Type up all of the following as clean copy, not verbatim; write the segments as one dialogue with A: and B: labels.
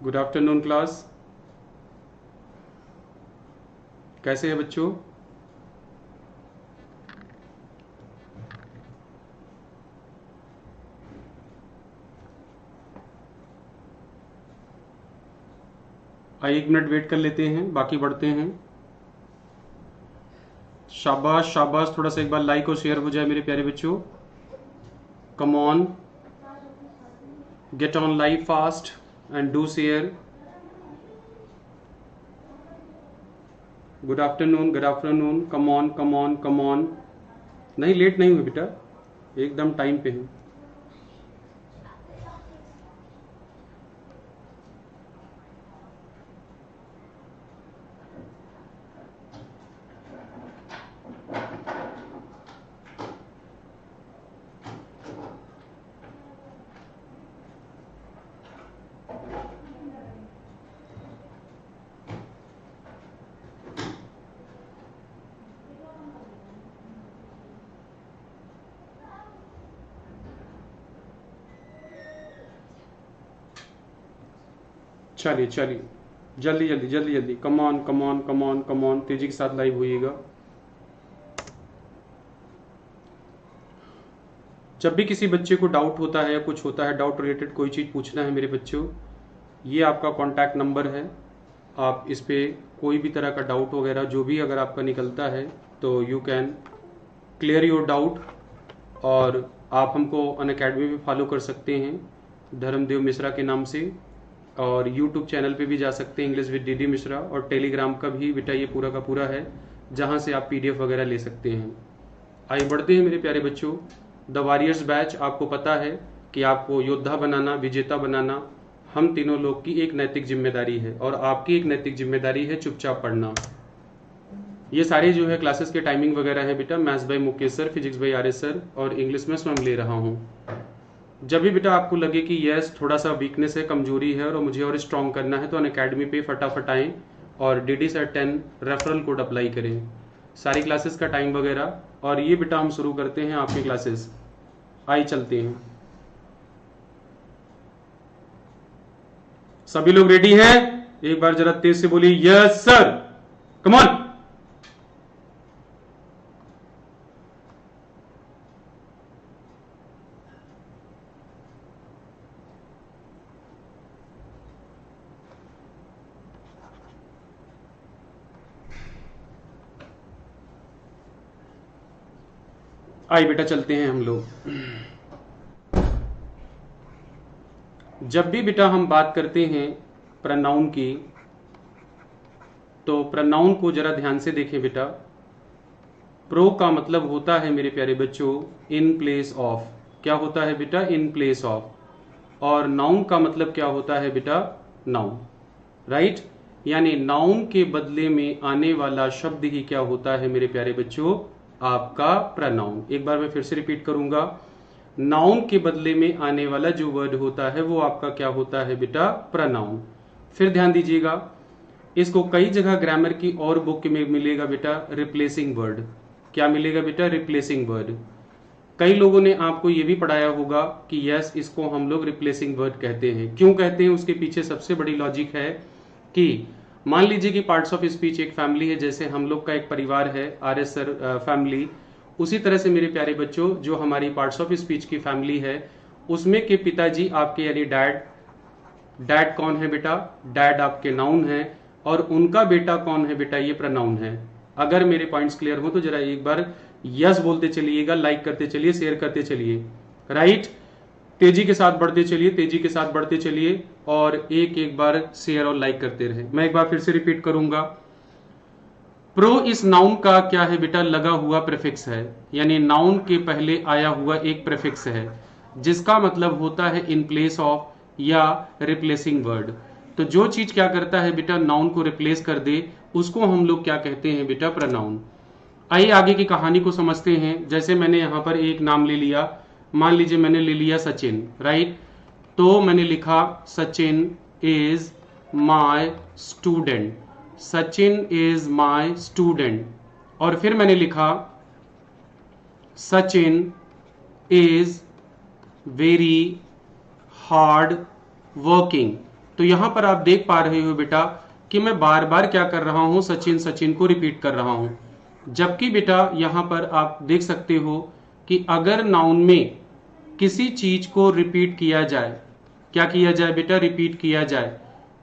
A: Good afternoon class. कैसे हैं बच्चों? आइए 1 मिनट वेट कर लेते हैं, बाकी बढ़ते हैं। शाबाश शाबाश, थोड़ा सा एक बार लाइक और शेयर हो जाए मेरे प्यारे बच्चों। Come on, get on live fast and do share. Good afternoon, good afternoon, come on come on come on. नहीं, लेट नहीं हुई बेटा, एकदम टाइम पे है। चलिए चलिए, जल्दी जल्दी जल्दी जल्दी, come on come on come on come on, तेजी के साथ लाइव होइएगा। जब भी किसी बच्चे को डाउट होता है या कुछ होता है, डाउट रिलेटेड कोई चीज़ पूछना है मेरे बच्चों, ये आपका कॉन्टैक्ट नंबर है। आप इस पे कोई भी तरह का डाउट वगैरह जो भी अगर आपका निकलता है तो you can clear your doubt. और आप हमको अनअकैडमी पे फॉलो कर सकते हैं धर्मदेव मिश्रा के नाम से, और यूट्यूब चैनल पे भी जा सकते हैं इंग्लिश विद डी मिश्रा, और टेलीग्राम का भी बेटा ये पूरा का पूरा है जहाँ से आप PDF वगैरह ले सकते हैं। आइए बढ़ते हैं मेरे प्यारे बच्चों। द वॉरियर्स बैच, आपको पता है कि आपको योद्धा बनाना, विजेता बनाना हम तीनों लोग की एक नैतिक जिम्मेदारी है, और आपकी एक नैतिक जिम्मेदारी है चुपचाप पढ़ना। ये सारे जो है क्लासेस के टाइमिंग वगैरह है बेटा, maths by Mukesh sir, physics bye RS sir, और इंग्लिश में स्वयं ले रहा हूँ। जब भी बेटा आपको लगे कि यस थोड़ा सा वीकनेस है, कमजोरी है और मुझे और स्ट्रॉन्ग करना है, तो अनअकैडमी पे फटाफट आएँ और DD sir 10 referral code apply करें। सारी क्लासेस का टाइम वगैरह, और ये बेटा हम शुरू करते हैं आपकी क्लासेस। आइए चलते हैं। सभी लोग रेडी हैं? एक बार जरा तेज से बोलिए यस सर, कम ऑन। आइए बेटा चलते हैं हम लोग। जब भी बेटा हम बात करते हैं प्रोनाउन की, तो प्रोनाउन को जरा ध्यान से देखें बेटा। प्रो का मतलब होता है मेरे प्यारे बच्चों इन प्लेस ऑफ। क्या होता है बेटा? In place of. और नाउन का मतलब क्या होता है बेटा? Noun, right. यानी नाउन के बदले में आने वाला शब्द ही क्या होता है मेरे प्यारे बच्चों? आपका प्रोनाउन। एक बार मैं फिर से रिपीट करूंगा, नाउन के बदले में आने वाला जो वर्ड होता है वो आपका क्या होता है बेटा? प्रोनाउन। फिर ध्यान दीजिएगा, इसको कई जगह ग्रामर की और बुक में मिलेगा बेटा रिप्लेसिंग वर्ड। क्या मिलेगा बेटा? Replacing word. कई लोगों ने आपको ये भी पढ़ाया होगा कि यस इसको हम लोग रिप्लेसिंग वर्ड कहते हैं। क्यों कहते हैं? उसके पीछे सबसे बड़ी लॉजिक है कि मान लीजिए कि पार्ट्स ऑफ स्पीच एक फैमिली है, जैसे हम लोग का एक परिवार है RS सर फैमिली, उसी तरह से मेरे प्यारे बच्चों जो हमारी पार्ट्स ऑफ स्पीच की फैमिली है उसमें के पिताजी आपके यानी डैड। डैड कौन है बेटा? डैड आपके नाउन है, और उनका बेटा कौन है बेटा? ये प्रोनाउन है। अगर मेरे पॉइंट्स क्लियर हो तो जरा एक बार यस बोलते चलिएगा, लाइक करते चलिए, शेयर करते चलिए, राइट। तेजी के साथ बढ़ते चलिए, तेजी के साथ बढ़ते चलिए, और एक एक बार शेयर और लाइक करते रहे। मैं एक बार फिर से रिपीट करूंगा, प्रो इस नाउन का क्या है बेटा? लगा हुआ प्रीफिक्स है, यानी नाउन के पहले आया हुआ एक प्रीफिक्स है जिसका मतलब होता है इन प्लेस ऑफ या रिप्लेसिंग वर्ड। तो जो चीज क्या करता है बेटा? नाउन को रिप्लेस कर दे, उसको हम लोग क्या कहते हैं बेटा? प्रोनाउन। आइए आगे की कहानी को समझते हैं। जैसे मैंने यहां पर एक नाम ले लिया, मान लीजिए मैंने ले लिया सचिन, राइट। तो मैंने लिखा Sachin is my student, Sachin is my student. और फिर मैंने लिखा Sachin is very hard working, तो यहां पर आप देख पा रहे हो बेटा कि मैं बार बार क्या कर रहा हूं, सचिन सचिन को रिपीट कर रहा हूं। जबकि बेटा यहां पर आप देख सकते हो कि अगर नाउन में किसी चीज को रिपीट किया जाए, क्या किया जाए बेटा, रिपीट किया जाए,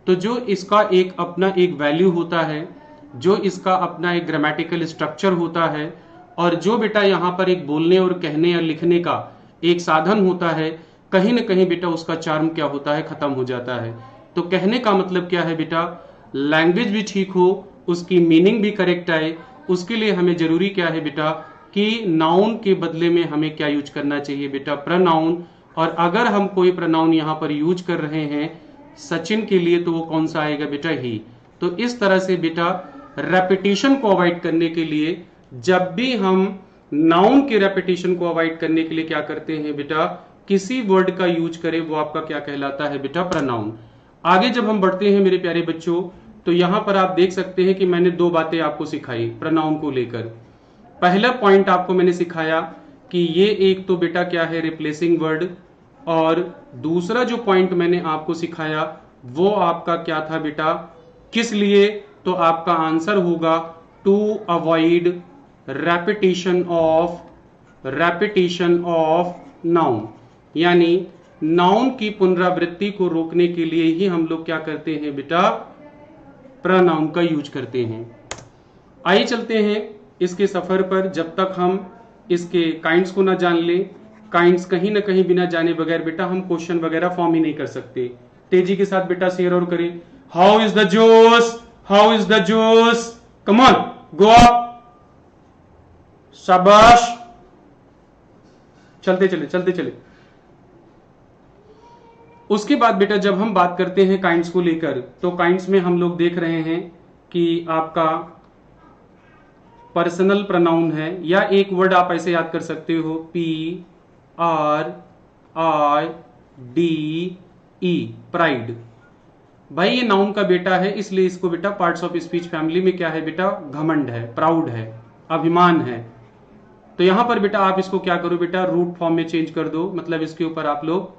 A: तो जो इसका एक अपना एक वैल्यू होता है, जो इसका अपना एक ग्रामेटिकल स्ट्रक्चर होता है, और जो बेटा यहाँ पर एक बोलने और कहने या लिखने का एक साधन होता है, कहीं ना कहीं बेटा उसका चार्म क्या होता है, खत्म हो जाता है। तो कहने का मतलब क्या है बेटा, लैंग्वेज भी ठीक हो, उसकी मीनिंग भी करेक्ट आए, उसके लिए हमें जरूरी क्या है बेटा कि नाउन के बदले में हमें क्या यूज करना चाहिए बेटा, प्रनाउन। और अगर हम कोई प्रनाउन यहाँ पर यूज कर रहे हैं सचिन के लिए तो वो कौन सा आएगा बेटा, ही। तो इस तरह से बेटा रेपिटेशन को अवॉइड करने के लिए, जब भी हम नाउन के रेपिटेशन को अवॉइड करने के लिए क्या करते हैं बेटा, किसी वर्ड का यूज करें, वो आपका क्या कहलाता है बेटा, प्रनाउन। आगे जब हम बढ़ते हैं मेरे प्यारे बच्चों, तो यहां पर आप देख सकते हैं कि मैंने दो बातें आपको सिखाई प्रनाउन को लेकर। पहला पॉइंट आपको मैंने सिखाया कि ये एक तो बेटा क्या है, रिप्लेसिंग वर्ड, और दूसरा जो पॉइंट मैंने आपको सिखाया वो आपका क्या था बेटा, किस लिए, तो आपका आंसर होगा to avoid repetition of noun, यानी नाउन की पुनरावृत्ति को रोकने के लिए ही हम लोग क्या करते हैं बेटा, प्रनाउन का यूज करते हैं। आइए चलते हैं इसके सफर पर, जब तक हम इसके काइंड्स को ना जान लें। काइंड्स कहीं ना कहीं बिना जाने बगैर बेटा हम क्वेश्चन वगैरह फॉर्म ही नहीं कर सकते। तेजी के साथ बेटा शेयर और करें। How is the juice, how is the juice, come on go up, शाबाश, चलते चले चलते चले। उसके बाद बेटा जब हम बात करते हैं काइंड्स को लेकर, तो काइंड्स में हम लोग देख रहे हैं कि आपका पर्सनल प्रोनाउन है, या एक वर्ड आप ऐसे याद कर सकते हो, PRIDE, प्राइड। भाई ये नाउन का बेटा है, इसलिए इसको बेटा पार्ट्स ऑफ स्पीच फैमिली में क्या है बेटा, घमंड है, प्राउड है, अभिमान है। तो यहां पर बेटा आप इसको क्या करो बेटा, रूट फॉर्म में चेंज कर दो, मतलब इसके ऊपर आप लोग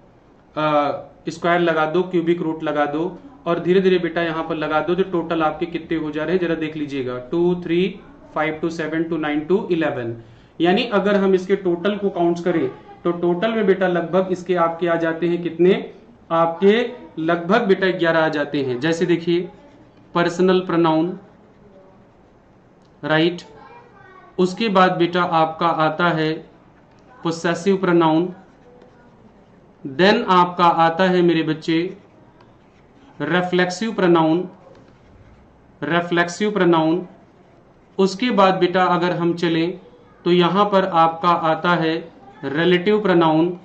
A: स्क्वायर लगा दो, क्यूबिक रूट लगा दो, और धीरे धीरे बेटा यहां पर लगा दो। जो टोटल आपके कितने हो जा रहे हैं जरा देख लीजिएगा, 2 3 5 2 7 2 9 2 11, यानी अगर हम इसके टोटल को काउंट करें तो टोटल में बेटा लगभग इसके आपके आ जाते हैं कितने, आपके लगभग बेटा 11 आ जाते हैं। जैसे देखिए पर्सनल प्रोनाउन, राइट, उसके बाद बेटा आपका आता है पोसेसिव प्रोनाउन, देन आपका आता है मेरे बच्चे रिफ्लेक्सिव प्रोनाउन, उसके बाद बेटा अगर हम चलें तो यहां पर आपका आता है रिलेटिव प्रोनाउन।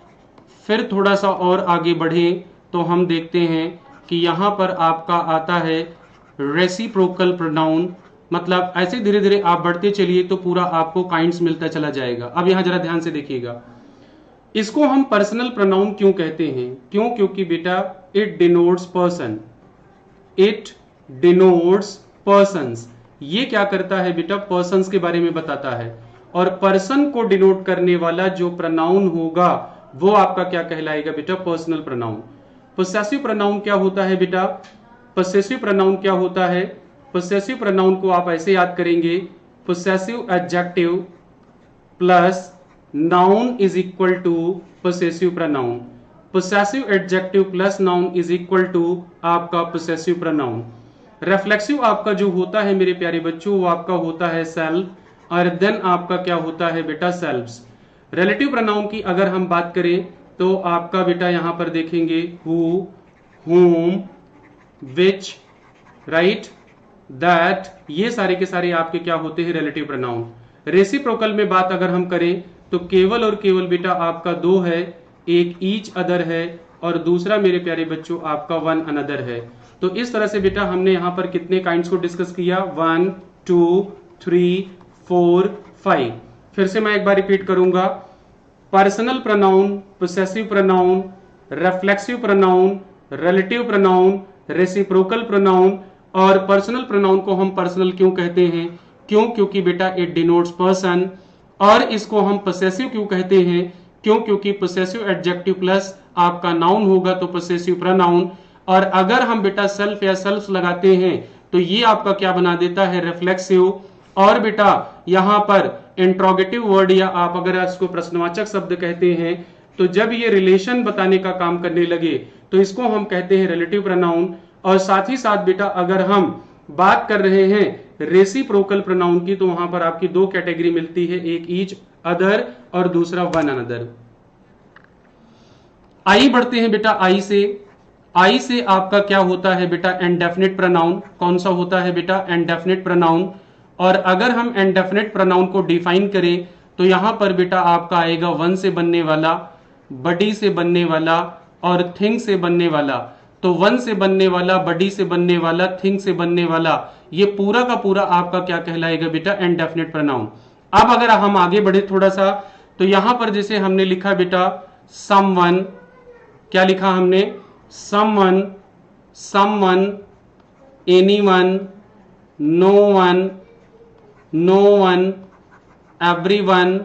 A: फिर थोड़ा सा और आगे बढ़ें तो हम देखते हैं कि यहां पर आपका आता है रेसिप्रोकल प्रोनाउन। मतलब ऐसे धीरे धीरे आप बढ़ते चलिए तो पूरा आपको काइंड्स मिलता चला जाएगा। अब यहां जरा ध्यान से देखिएगा, इसको हम पर्सनल प्रोनाउन क्यों कहते हैं, क्यों, क्योंकि बेटा it denotes person, it denotes persons. ये क्या करता है बेटा, पर्सन्स के बारे में बताता है, और पर्सन को डिनोट करने वाला जो प्रोनाउन होगा वो आपका क्या कहलाएगा बेटा, पर्सनल प्रोनाउन। पोसेसिव प्रोनाउन क्या होता है बेटा, पोसेसिव प्रोनाउन क्या होता है, पोसेसिव प्रोनाउन को आप ऐसे याद करेंगे, possessive adjective plus noun is equal to possessive pronoun, possessive adjective plus noun is equal to आपका पोसेसिव प्रोनाउन। रिफ्लेक्सिव आपका जो होता है मेरे प्यारे बच्चों वो आपका होता है सेल्फ, और देन आपका क्या होता है बेटा, सेल्व्स। रिलेटिव प्रोनाउन की अगर हम बात करें तो आपका बेटा यहां पर देखेंगे who, whom, which, right, that, ये सारे के सारे आपके क्या होते हैं, रिलेटिव प्रोनाउन। रेसिप्रोकल में बात अगर हम करें तो केवल और केवल बेटा आपका दो है, एक ईच अदर है और दूसरा मेरे प्यारे बच्चों आपका वन अनदर है। तो इस तरह से बेटा हमने यहां पर कितने काइंड्स को डिस्कस किया, 1 2 3 4 5। फिर से मैं एक बार रिपीट करूंगा, personal pronoun, possessive pronoun, reflexive pronoun, relative pronoun, reciprocal pronoun. और पर्सनल प्रोनाउन को हम पर्सनल क्यों कहते हैं, क्यों, क्योंकि बेटा इट डिनोट्स पर्सन। और इसको हम पोसेसिव क्यों कहते हैं, क्यों, क्योंकि पोसेसिव एडजेक्टिव प्लस आपका नाउन होगा तो पोसेसिव प्रोनाउन। और अगर हम बेटा सेल्फ या सेल्फ लगाते हैं तो ये आपका क्या बना देता है, रिफ्लेक्सिव। और बेटा यहां पर इंट्रोगेटिव वर्ड या आप अगर इसको प्रश्नवाचक शब्द कहते हैं तो जब ये रिलेशन बताने का काम करने लगे तो इसको हम कहते हैं रिलेटिव प्रोनाउन। और साथ ही साथ बेटा अगर हम बात कर रहे हैं रेसिप्रोकल प्रोनाउन की तो वहां पर आपकी दो कैटेगरी मिलती है, एक ईच अदर और दूसरा वन अनदर। आई बढ़ते हैं बेटा, आई से आपका क्या होता है बेटा, इंडेफिनिट प्रोनाउन। कौन सा होता है बेटा, इंडेफिनिट प्रोनाउन। और अगर हम इंडेफिनिट प्रोनाउन को डिफाइन करें तो यहां पर बेटा आपका आएगा वन से बनने वाला, बडी से बनने वाला और थिंग से बनने वाला। तो वन से बनने वाला, बडी से बनने वाला, थिंग से बनने वाला, ये पूरा का पूरा आपका क्या कहलाएगा बेटा, इंडेफिनिट प्रोनाउन। अब अगर हम आगे बढ़े थोड़ा सा तो यहां पर जैसे हमने लिखा बेटा समवन, क्या लिखा हमने, someone, someone, anyone, no one, no one, everyone,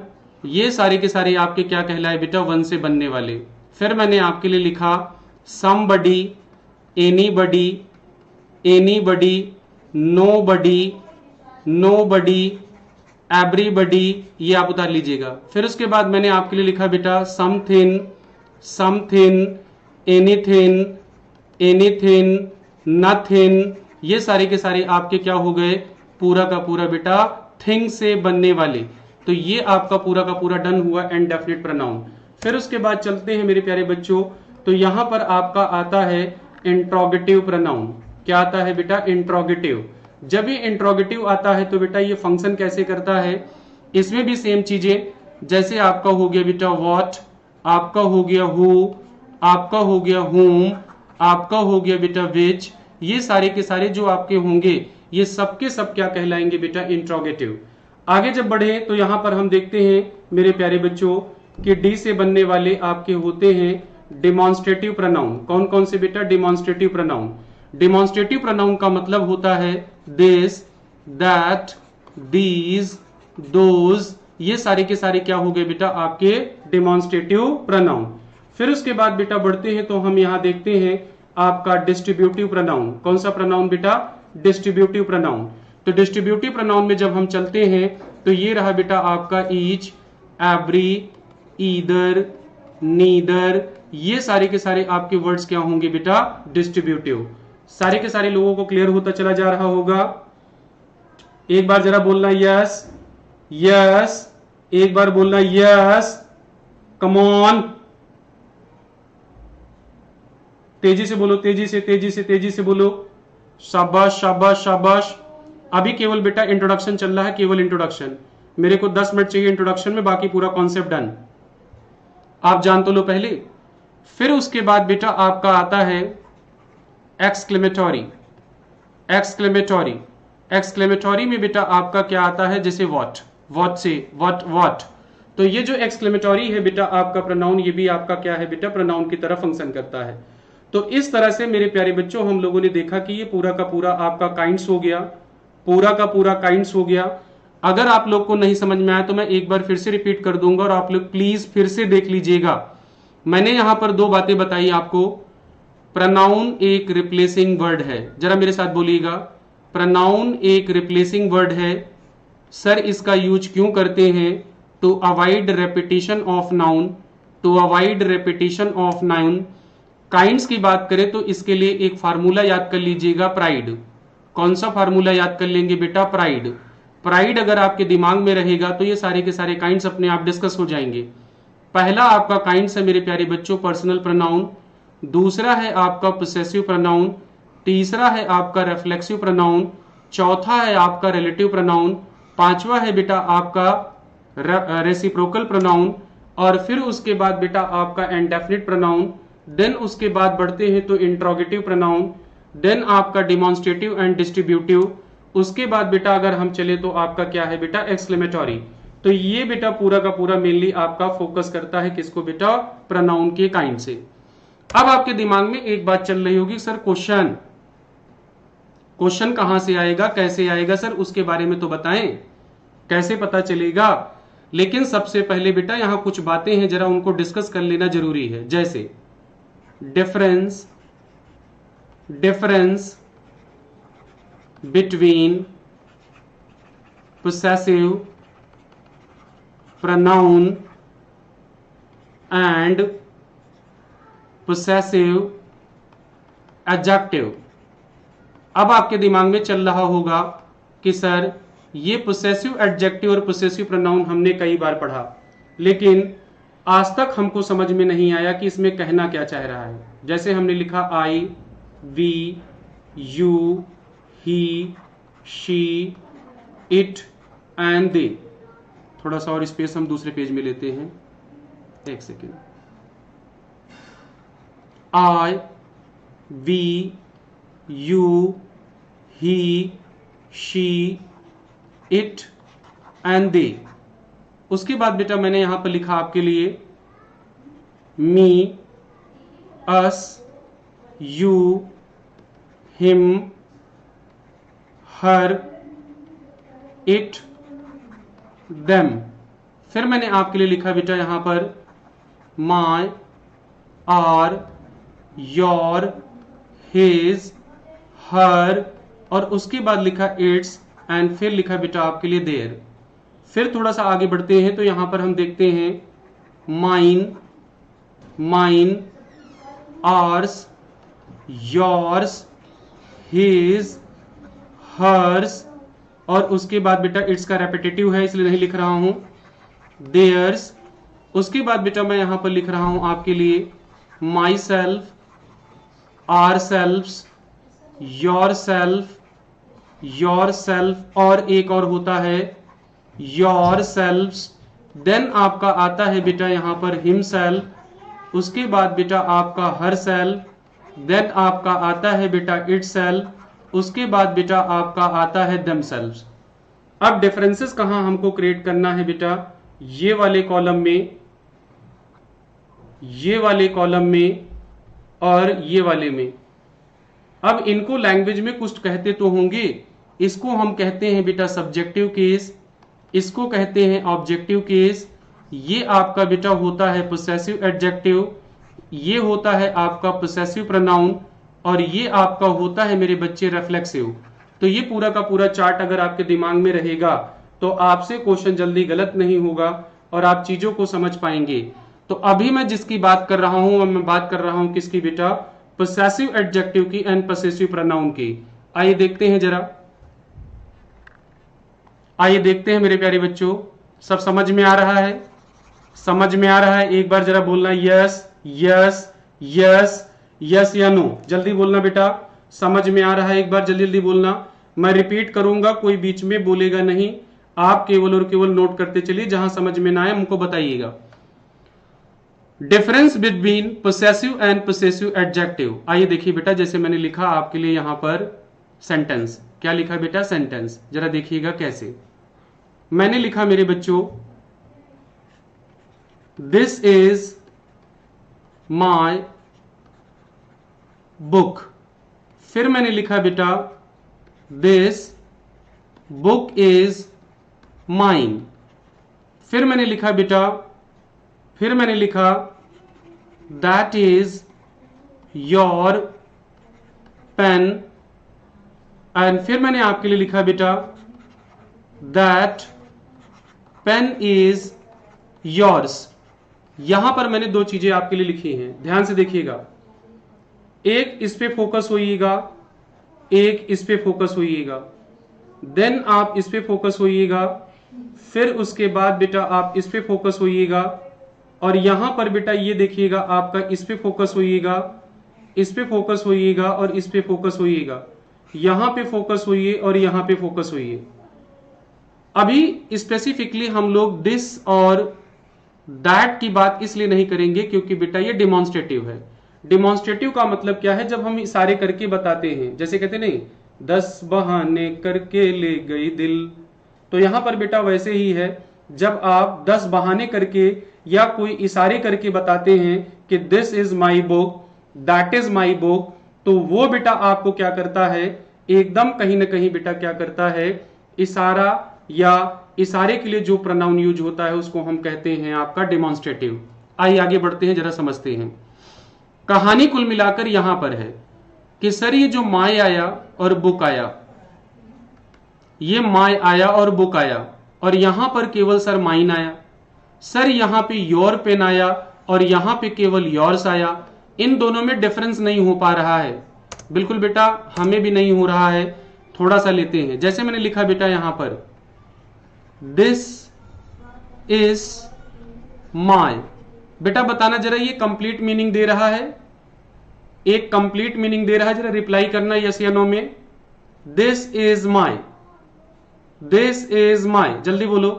A: ये सारे के सारे आपके क्या कहलाए बेटा, वन से बनने वाले। फिर मैंने आपके लिए लिखा somebody, anybody, anybody, nobody, nobody, everybody, ये आप उतार लीजिएगा। फिर उसके बाद मैंने आपके लिए लिखा बेटा something, something, anything, anything, nothing, ये सारे के सारे आपके क्या हो गए, पूरा का पूरा बेटा थिंग से बनने वाले। तो ये आपका पूरा का पूरा डन हुआ इंडेफिनिट प्रोनाउन। फिर उसके बाद चलते हैं मेरे प्यारे बच्चों, तो यहां पर आपका आता है इंट्रोगेटिव प्रोनाउन। क्या आता है बेटा, इंट्रोगेटिव। जब ये इंट्रोगेटिव आता है तो बेटा ये फंक्शन कैसे करता है, इसमें भी सेम चीजें, जैसे आपका हो गया बेटा व्हाट, आपका हो गया हु, आपका हो गया हुम, आपका हो गया बेटा विच, ये सारे के सारे जो आपके होंगे ये सबके सब क्या कहलाएंगे बेटा, इंट्रोगेटिव। आगे जब बढ़े तो यहां पर हम देखते हैं मेरे प्यारे बच्चों कि डी से बनने वाले आपके होते हैं डिमॉन्स्ट्रेटिव प्रोनाउन। कौन कौन से बेटा, डिमॉन्स्ट्रेटिव प्रोनाउन। डिमॉन्स्ट्रेटिव प्रोनाउन का मतलब होता है दिस, दैट, दीज, दोज, ये सारे के सारे क्या हो गए बेटा आपके डिमॉन्स्ट्रेटिव प्रोनाउन। फिर उसके बाद बेटा बढ़ते हैं तो हम यहां देखते हैं आपका डिस्ट्रीब्यूटिव प्रोनाउन। कौन सा प्रोनाउन बेटा, डिस्ट्रीब्यूटिव प्रोनाउन। तो डिस्ट्रीब्यूटिव प्रोनाउन में जब हम चलते हैं तो ये रहा बेटा आपका ईच, एवरी, ईदर, नीदर, ये सारे के सारे आपके वर्ड्स क्या होंगे बेटा, डिस्ट्रीब्यूटिव। सारे के सारे लोगों को क्लियर होता चला जा रहा होगा। एक बार जरा बोलना यस, यस, एक बार बोलना यस, कम ऑन, तेजी से बोलो, तेजी से, तेजी से, तेजी से बोलो, शाबाश, शाबाश, शाबाश। अभी केवल बेटा इंट्रोडक्शन चल रहा है, केवल इंट्रोडक्शन। मेरे को 10 मिनट चाहिए इंट्रोडक्शन में, बाकी पूरा कॉन्सेप्ट डन। आप जान तो लो पहले। फिर उसके बाद बेटा आपका आता है एक्सक्लेमेटरी। एक्सक्लेमेटरी, एक्सक्लेमेटरी में बेटा आपका क्या आता है, जैसे व्हाट, व्हाट से, व्हाट, व्हाट। तो ये जो एक्सक्लेमेटरी है बेटा आपका प्रोनाउन, ये भी आपका क्या है बेटा, प्रोनाउन की तरह फंक्शन करता है। तो इस तरह से मेरे प्यारे बच्चों हम लोगों ने देखा कि ये पूरा का पूरा आपका काइंड्स हो गया, पूरा का पूरा काइंड्स हो गया। अगर आप लोग को नहीं समझ में आया तो मैं एक बार फिर से रिपीट कर दूंगा और आप लोग प्लीज फिर से देख लीजिएगा। मैंने यहां पर दो बातें बताई आपको। प्रोनाउन एक रिप्लेसिंग वर्ड है, जरा मेरे साथ बोलिएगा, प्रोनाउन एक रिप्लेसिंग वर्ड है। सर इसका यूज क्यों करते हैं, to avoid repetition of noun, to avoid repetition of noun. Kinds की बात करें तो इसके लिए एक फार्मूला याद कर लीजिएगा, प्राइड। कौन सा फार्मूला याद कर लेंगे बेटा, प्राइड। प्राइड अगर आपके दिमाग में रहेगा तो ये सारे के सारे काइंड्स अपने आप डिस्कस हो जाएंगे। पहला आपका काइंड्स है मेरे प्यारे बच्चों पर्सनल प्रोनाउन, दूसरा है आपका पोसेसिव प्रोनाउन, तीसरा है आपका रिफ्लेक्सिव प्रोनाउन, चौथा है आपका रिलेटिव प्रोनाउन, पांचवा है बेटा आपका रेसिप्रोकल प्रोनाउन, और फिर उसके बाद बेटा आपका इंडेफिनिट प्रोनाउन। देन उसके बाद बढ़ते हैं तो इंट्रोगेटिव प्रोनाउन, देन आपका डिमॉन्स्ट्रेटिव एंड डिस्ट्रीब्यूटिव। उसके बाद बेटा अगर हम चले तो आपका क्या है बेटा, एक्सक्लेमेटरी। तो ये बेटा पूरा का पूरा मेनली आपका फोकस करता है किसको बेटा, प्रोनाउन के काइंड से। अब आपके दिमाग में एक बात चल रही होगी, सर क्वेश्चन, क्वेश्चन कहां से आएगा, कैसे आएगा सर, उसके बारे में तो बताएं, कैसे पता चलेगा। लेकिन सबसे पहले बेटा यहां कुछ बातें हैं, जरा उनको डिस्कस कर लेना जरूरी है। जैसे difference, difference between possessive pronoun and possessive adjective। अब आपके दिमाग में चल रहा होगा कि सर ये possessive adjective और possessive pronoun हमने कई बार पढ़ा, लेकिन आज तक हमको समझ में नहीं आया कि इसमें कहना क्या चाह रहा है। जैसे हमने लिखा I, we, you, he, she, it and they. थोड़ा सा और स्पेस हम दूसरे पेज में लेते हैं, एक second. I, we, you, he, she, it and they. उसके बाद बेटा मैंने यहां पर लिखा आपके लिए me, us, you, him, her, it, them. फिर मैंने आपके लिए लिखा बेटा यहां पर my, our, your, his, her, और उसके बाद लिखा इट्स, एंड फिर लिखा बेटा आपके लिए देयर। फिर थोड़ा सा आगे बढ़ते हैं तो यहां पर हम देखते हैं mine, mine, ours, yours, his, hers, और उसके बाद बेटा इट्स का रेपिटेटिव है इसलिए नहीं लिख रहा हूं, देयर्स। उसके बाद बेटा मैं यहां पर लिख रहा हूं आपके लिए myself, ourselves, yourself, yourself, और एक और होता है योर सेल्फ्स। देन आपका आता है बेटा यहां पर हिम सेल्फ, उसके बाद बेटा आपका हर सेल्फ, देन आपका आता है बेटा इट सेल्फ, उसके बाद बेटा आपका आता है देम सेल्फ्स। अब डिफरेंसेस कहां हमको क्रिएट करना है बेटा, ये वाले कॉलम में, ये वाले कॉलम में और ये वाले में। अब इनको लैंग्वेज में कुछ कहते तो होंगे, इसको हम कहते हैं बेटा सब्जेक्टिव केस, इसको कहते हैं ऑब्जेक्टिव केस, ये आपका बेटा होता है पोसेसिव एडजेक्टिव, ये होता है आपका पोसेसिव प्रोनाउन, और ये आपका होता है मेरे बच्चे रिफ्लेक्सिव। तो ये पूरा का पूरा चार्ट अगर आपके दिमाग में रहेगा तो आपसे क्वेश्चन जल्दी गलत नहीं होगा और आप चीजों को समझ पाएंगे। तो अभी मैं जिसकी बात कर रहा हूं, मैं बात कर रहा हूं किसकी बेटा, पोसेसिव एडजेक्टिव की एंड पोसेसिव प्रोनाउन की। आइए देखते हैं जरा, आइए देखते हैं मेरे प्यारे बच्चों, सब समझ में आ रहा है? समझ में आ रहा है? एक बार जरा बोलना यस यस यस यस या नो, जल्दी बोलना बेटा। समझ में आ रहा है? एक बार जल्दी जल्दी बोलना। मैं रिपीट करूंगा, कोई बीच में बोलेगा नहीं, आप केवल और केवल नोट करते चलिए, जहां समझ में ना आए हमको बताइएगा। Difference between possessive and possessive adjective. आइए देखिए बेटा, जैसे मैंने लिखा आपके लिए यहां पर सेंटेंस, क्या लिखा बेटा, सेंटेंस। जरा देखिएगा कैसे मैंने लिखा मेरे बच्चों, दिस इज माय बुक। फिर मैंने लिखा बेटा दिस बुक इज माइन। फिर मैंने लिखा बेटा, फिर मैंने लिखा that is your pen. And फिर मैंने आपके लिए लिखा बेटा दैट पेन इज योर्स। यहां पर मैंने दो चीजें आपके लिए लिखी हैं, ध्यान से देखिएगा। एक इस पे फोकस होइएगा, एक इस पे फोकस होइएगा, देन आप इस पे फोकस होइएगा, फिर उसके बाद बेटा आप इस पे फोकस होइएगा, और यहां पर बेटा ये देखिएगा आपका इस पे फोकस होइएगा, इस पे फोकस होइएगा और इस पे फोकस होइएगा, यहां पे फोकस होइए और यहां पे फोकस होइए। अभी स्पेसिफिकली हम लोग दिस और दैट की बात इसलिए नहीं करेंगे क्योंकि बेटा ये डिमॉन्स्ट्रेटिव है। डिमॉन्स्ट्रेटिव का मतलब क्या है, जब हम इशारे करके बताते हैं, जैसे कहते नहीं 10 बहाने करके ले गई दिल, तो यहां पर बेटा वैसे ही है, जब आप 10 बहाने करके या कोई इशारे करके बताते हैं कि this is my book, that is my book, तो वो बेटा आपको क्या करता है, एकदम कहीं ना कहीं बेटा क्या करता है, इशारा या इशारे के लिए जो प्रोनाउन यूज होता है उसको हम कहते हैं आपका डिमॉन्स्ट्रेटिव। आइए आगे बढ़ते हैं, जरा समझते हैं। कहानी कुल मिलाकर यहां पर है, कि सर ये जो माय आया और बुक आया, ये माय आया और बुक आया, और यहां पर केवल सर माइन आया, सर यहां पे योर पेन आया और यहां पे केवल योर्स आया, इन दोनों में डिफरेंस नहीं हो पा रहा है। बिल्कुल बेटा, हमें भी नहीं हो रहा है। थोड़ा सा लेते हैं, जैसे मैंने लिखा बेटा यहां पर दिस इज माय, बेटा बताना जरा ये कंप्लीट मीनिंग दे रहा है, एक कंप्लीट मीनिंग दे रहा है, जरा रिप्लाई करना यस या नो में। This is my, this is my, जल्दी बोलो,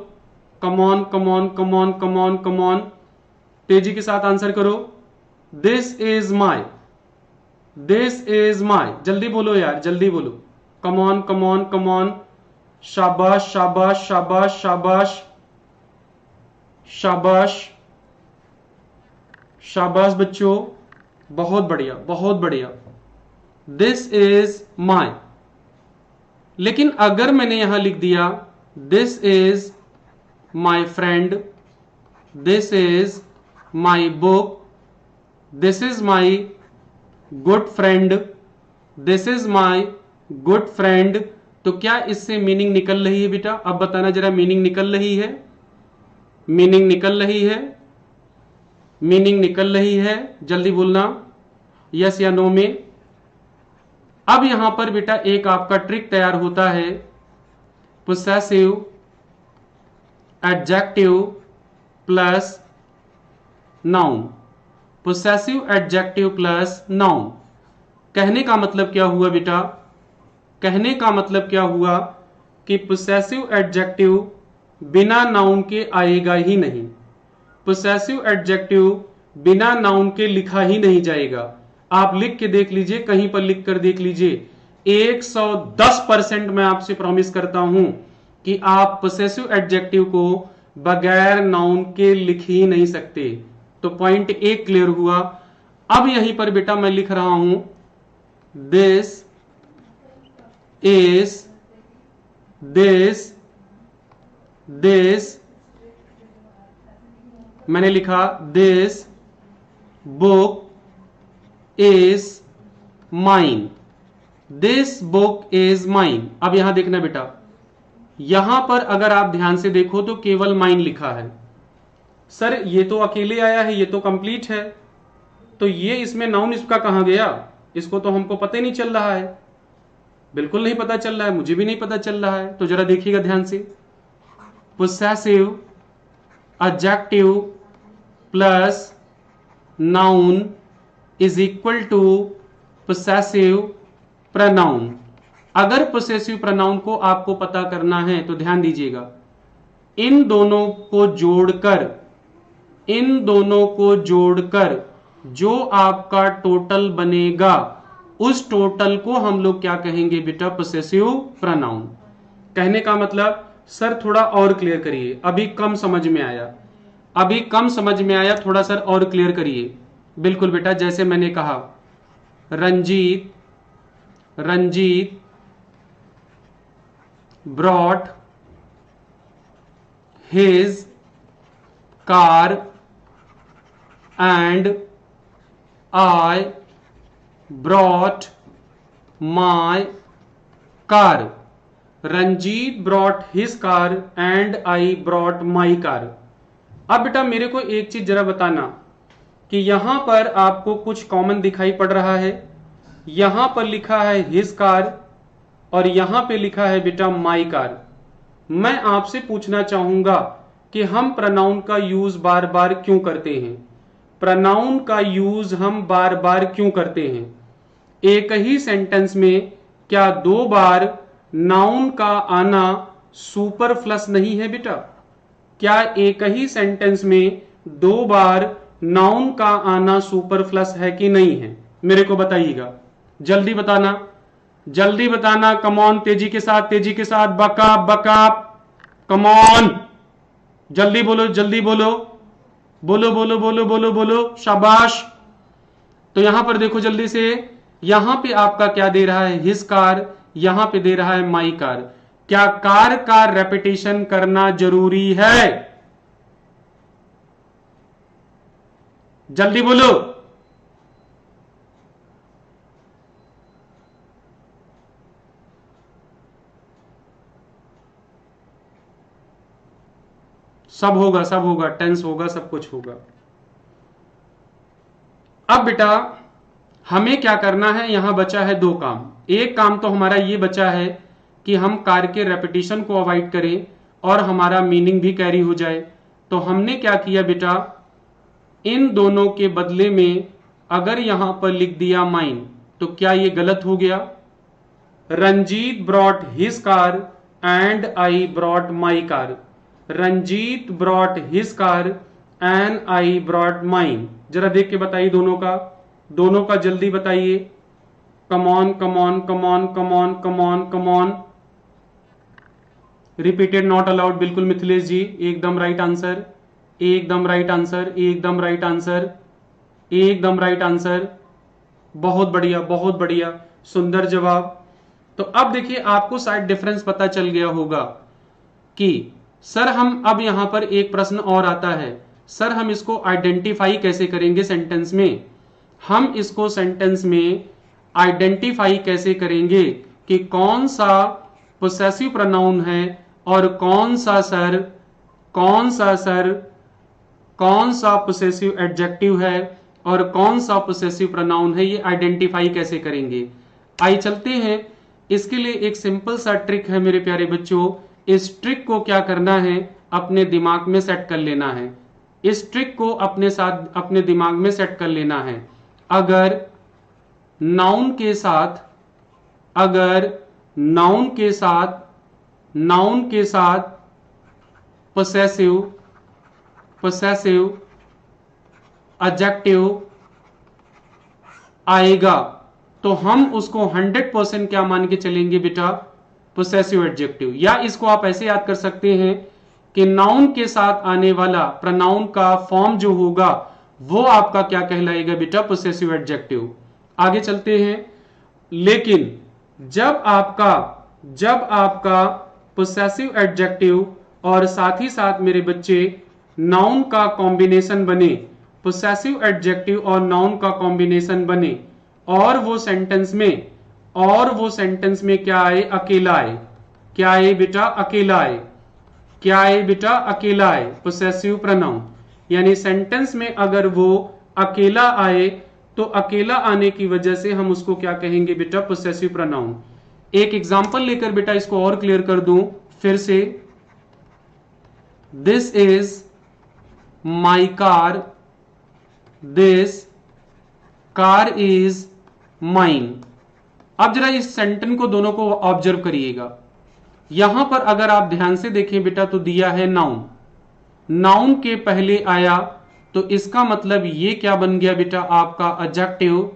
A: come on come on come on come on come on, तेजी के साथ आंसर करो। This is my, this is my, जल्दी बोलो यार, जल्दी बोलो, कमॉन कमॉन कमॉन, शाबाश शाबाश शाबाश शाबाश शाबाश शाबाश बच्चों, बहुत बढ़िया बहुत बढ़िया। दिस इज माय, लेकिन अगर मैंने यहां लिख दिया this is my friend, this is my book, this is my good friend, this is my good friend, तो क्या इससे मीनिंग निकल रही है बेटा? अब बताना जरा, मीनिंग निकल रही है? मीनिंग निकल रही है? मीनिंग निकल रही है? जल्दी बोलना यस या नो में। अब यहां पर बेटा एक आपका ट्रिक तैयार होता है, possessive adjective plus noun, possessive adjective plus noun. कहने का मतलब क्या हुआ बेटा? कहने का मतलब क्या हुआ कि पोसेसिव एडजेक्टिव बिना नाउन के आएगा ही नहीं, पोसेसिव एडजेक्टिव बिना नाउन के लिखा ही नहीं जाएगा। आप लिख के देख लीजिए, कहीं पर लिख कर देख लीजिए, 110% मैं आपसे प्रॉमिस करता हूं कि आप पोसेसिव एडजेक्टिव को बगैर नाउन के लिख ही नहीं सकते। तो पॉइंट एक क्लियर हुआ। अब यहीं पर बेटा मैं लिख रहा हूं दिस इज, दिस दिस, मैंने लिखा this book is mine, this book is mine. अब यहां देखना बेटा, यहां पर अगर आप ध्यान से देखो तो केवल माइन लिखा है। सर ये तो अकेले आया है, ये तो कंप्लीट है, तो ये इसमें नाउन इसका कहां गया? इसको तो हमको पता ही नहीं चल रहा है, बिल्कुल नहीं पता चल रहा है, मुझे भी नहीं पता चल रहा है। तो जरा देखिएगा ध्यान से, possessive adjective plus noun is equal to possessive pronoun. अगर पोसेसिव प्रोनाउन को आपको पता करना है तो ध्यान दीजिएगा, इन दोनों को जोड़कर, इन दोनों को जोड़कर जो आपका टोटल बनेगा, उस टोटल को हम लोग क्या कहेंगे बेटा? Possessive pronoun. कहने का मतलब, सर थोड़ा और क्लियर करिए, अभी कम समझ में आया, अभी कम समझ में आया, थोड़ा सर और क्लियर करिए। बिल्कुल बेटा, जैसे मैंने कहा Ranjit, Ranjit brought his car and I brought my car. Ranjit brought his car and I brought my car. अब बेटा मेरे को एक चीज जरा बताना कि यहां पर आपको कुछ कॉमन दिखाई पड़ रहा है। यहां पर लिखा है हिज कार और यहां पे लिखा है बेटा माई कार। मैं आपसे पूछना चाहूंगा कि हम प्रोनाउन का यूज बार बार क्यों करते हैं? प्रोनाउन का यूज हम बार बार क्यों करते हैं? एक ही सेंटेंस में क्या दो बार नाउन का आना सुपरफ्लस नहीं है बेटा? क्या एक ही सेंटेंस में दो बार नाउन का आना सुपरफ्लस है कि नहीं है? मेरे को बताइएगा, जल्दी बताना, जल्दी बताना, कमॉन, तेजी के साथ, तेजी के साथ, बकाप बकाप, कमॉन, जल्दी बोलो, जल्दी बोलो, बोलो बोलो बोलो बोलो बोलो, शाबाश। तो यहां पर देखो जल्दी से, यहां पे आपका क्या दे रहा है? हिज कार, यहां पे दे रहा है माई कार। क्या कार का रेपिटेशन करना जरूरी है? जल्दी बोलो। सब होगा, सब होगा, टेंस होगा, सब कुछ होगा। अब बेटा हमें क्या करना है, यहां बचा है दो काम। एक काम तो हमारा ये बचा है कि हम कार्य के रेपिटेशन को अवॉइड करें और हमारा मीनिंग भी कैरी हो जाए। तो हमने क्या किया बेटा, इन दोनों के बदले में अगर यहां पर लिख दिया माइन, तो क्या ये गलत हो गया? Ranjit brought his car and I brought my car. Ranjit brought his car and I brought mine. जरा देख के बताइए दोनों का जल्दी बताइए। Come on come on come on come on come on come on. Repeated not allowed, बिल्कुल मिथिलेश जी, एकदम राइट आंसर, एकदम राइट आंसर, एकदम राइट आंसर, एकदम राइट आंसर। बहुत बढ़िया, बहुत बढ़िया, सुंदर जवाब। तो अब देखिए आपको शायद डिफरेंस पता चल गया होगा कि सर हम अब यहां पर एक प्रश्न और आता है, सर हम इसको आइडेंटिफाई कैसे करेंगे सेंटेंस में? हम इसको सेंटेंस में आइडेंटिफाई कैसे करेंगे कि कौन सा पोसेसिव प्रोनाउन है और कौन सा पोसेसिव एडजेक्टिव है और कौन सा पोसेसिव प्रोनाउन है, ये आइडेंटिफाई कैसे करेंगे? आइए चलते हैं। इसके लिए एक सिंपल सा ट्रिक है मेरे प्यारे बच्चों। इस ट्रिक को क्या करना है, अपने दिमाग में सेट कर लेना है। इस ट्रिक को अपने दिमाग में सेट कर लेना है। अगर नाउन के साथ पोसेसिव एडजेक्टिव आएगा तो हम उसको 100% क्या मान के चलेंगे बेटा? Possessive adjective. या इसको आप ऐसे याद कर सकते हैं कि नाउन के साथ आने वाला प्रोनाउन का फॉर्म जो होगा वो आपका क्या कहलाएगा बेटा? Possessive adjective. आगे चलते हैं। लेकिन जब आपका पोसेसिव एडजेक्टिव और साथ ही साथ मेरे बच्चे नाउन का कॉम्बिनेशन बने, पोसेसिव एडजेक्टिव और नाउन का कॉम्बिनेशन बने और वो सेंटेंस में क्या आए? अकेला आए। क्या आए बेटा? अकेला आए। क्या आए बेटा? अकेला आए, पोसेसिव प्रोनाउन। यानी सेंटेंस में अगर वो अकेला आए तो अकेला आने की वजह से हम उसको क्या कहेंगे बेटा? Possessive pronoun. एक एग्जांपल लेकर बेटा इसको और क्लियर कर दूं फिर से। This is my car, this car is mine. अब जरा इस सेंटेंस को दोनों को ऑब्जर्व करिएगा। यहां पर अगर आप ध्यान से देखें बेटा तो दिया है नाउन, नाउन के पहले आया तो इसका मतलब ये क्या बन गया बेटा? आपका एडजेक्टिव।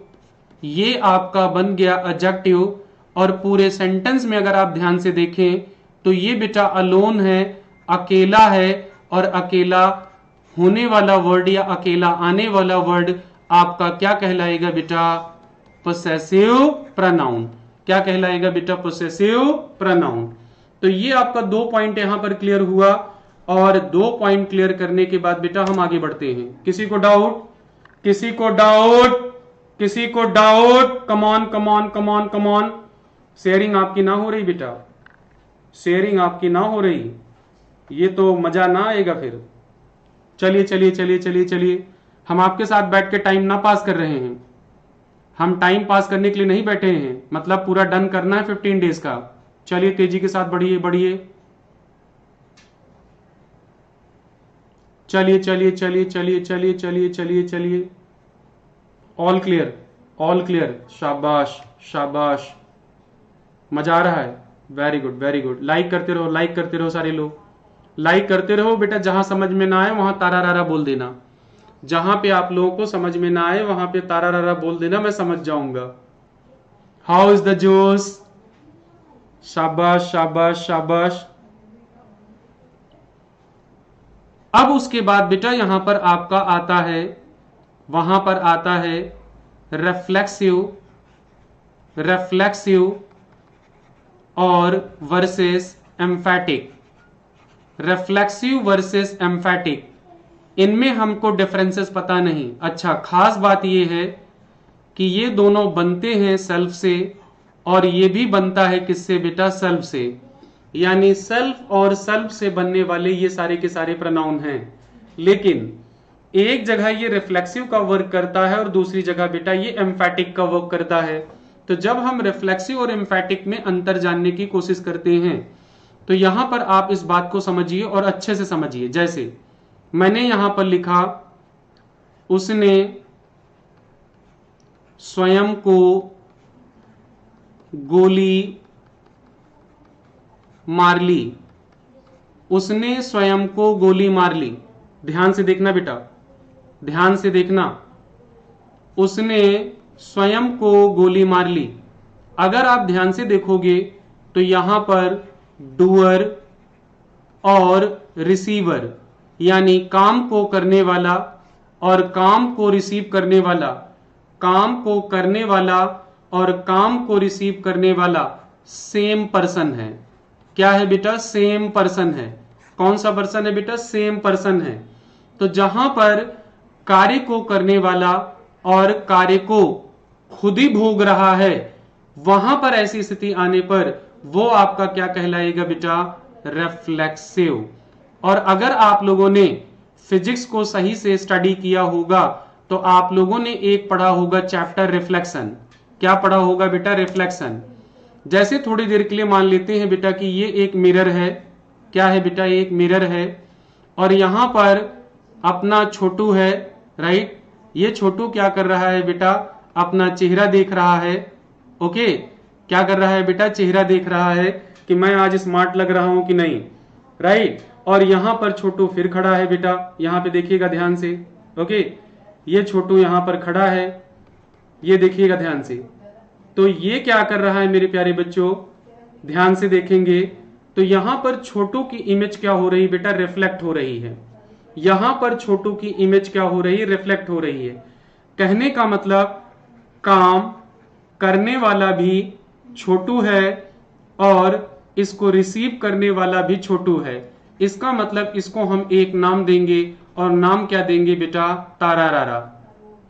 A: ये आपका बन गया एडजेक्टिव। और पूरे सेंटेंस में अगर आप ध्यान से देखें तो ये बेटा अलोन है, अकेला है, और अकेला होने वाला वर्ड या अकेला आने वाला वर्ड आपका क्या कहलाएगा बेटा? Possessive pronoun. क्या कहलाएगा बेटा? Possessive pronoun. तो ये आपका 2 पॉइंट यहां पर क्लियर हुआ। और 2 पॉइंट क्लियर करने के बाद बेटा हम आगे बढ़ते हैं। किसी को डाउट? किसी को डाउट? किसी को doubt? Come on come on come on come on. Sharing आपकी ना हो रही बेटा, शेयरिंग आपकी ना हो रही, ये तो मजा ना आएगा फिर। चलिए चलिए चलिए चलिए चलिए, हम आपके साथ बैठ के टाइम ना पास कर रहे हैं। हम टाइम पास करने के लिए नहीं बैठे हैं, मतलब पूरा डन करना है 15 डेज का। चलिए तेजी के साथ बढ़िए बढ़िए। चलिए चलिए चलिए चलिए चलिए चलिए चलिए चलिए। All clear, all clear. शाबाश शाबाश, मजा आ रहा है। Very good very good. Like करते रहो, लाइक करते रहो, सारे लोग लाइक करते रहो बेटा। जहां समझ में ना आए वहां तारा रारा बोल देना। जहां पे आप लोगों को समझ में ना आए वहां पे तारा रारा बोल देना, मैं समझ जाऊंगा। हाउ इज द जोश? शाबाश शाबाश शाबाश। अब उसके बाद बेटा यहां पर आपका आता है, वहां पर आता है रिफ्लेक्सिव और वर्सेस एम्फैटिक। रिफ्लेक्सिव वर्सेस एम्फैटिक, इनमें हमको डिफरेंसेस पता नहीं। अच्छा, खास बात यह है कि ये दोनों बनते हैं सेल्फ से और ये भी बनता है किससे बेटा? सेल्फ से। यानी सेल्फ और सेल्फ से बनने वाले ये सारे के सारे प्रोनाउन हैं। लेकिन एक जगह ये रिफ्लेक्सिव का वर्क करता है और दूसरी जगह बेटा ये एम्फैटिक का वर्क करता है। तो जब हम रिफ्लेक्सिव और एम्फैटिक में अंतर जानने की कोशिश करते हैं तो यहां पर आप इस बात को समझिए और अच्छे से समझिए। जैसे मैंने यहां पर लिखा, उसने स्वयं को गोली मार ली। उसने स्वयं को गोली मार ली। ध्यान से देखना बेटा, ध्यान से देखना। उसने स्वयं को गोली मार ली। अगर आप ध्यान से देखोगे तो यहां पर डूअर और रिसीवर यानी काम को करने वाला और काम को रिसीव करने वाला, काम को करने वाला और काम को रिसीव करने वाला सेम पर्सन है। क्या है बेटा? सेम पर्सन है। कौन सा पर्सन है बेटा? सेम पर्सन है। तो जहां पर कार्य को करने वाला और कार्य को खुद ही भोग रहा है, वहां पर ऐसी स्थिति आने पर वो आपका क्या कहलाएगा बेटा? रिफ्लेक्सिव। और अगर आप लोगों ने फिजिक्स को सही से स्टडी किया होगा तो आप लोगों ने एक पढ़ा होगा चैप्टर रिफ्लेक्शन। क्या पढ़ा होगा बेटा? रिफ्लेक्शन। जैसे थोड़ी देर के लिए मान लेते हैं बेटा कि ये एक मिरर है। क्या है बेटा? एक मिरर है और यहां पर अपना छोटू है, राइट। ये छोटू क्या कर रहा है बेटा? अपना चेहरा देख रहा है। ओके, क्या कर रहा है बेटा? चेहरा देख रहा है कि मैं आज स्मार्ट लग रहा हूं कि नहीं, राइट। और यहां पर छोटू फिर खड़ा है बेटा, यहां पे देखिएगा ध्यान से। ओके, ये छोटू यहां पर खड़ा है, ये देखिएगा ध्यान से। तो ये क्या कर रहा है मेरे प्यारे बच्चों? ध्यान से देखेंगे तो यहां पर छोटू की इमेज क्या हो रही बेटा? रिफ्लेक्ट हो रही है। यहां पर छोटू की इमेज क्या हो रही है? रिफ्लेक्ट हो रही है। कहने का मतलब काम करने वाला भी छोटू है और इसको रिसीव करने वाला भी छोटू है। इसका मतलब इसको हम एक नाम देंगे और नाम क्या देंगे बेटा? तारारारा।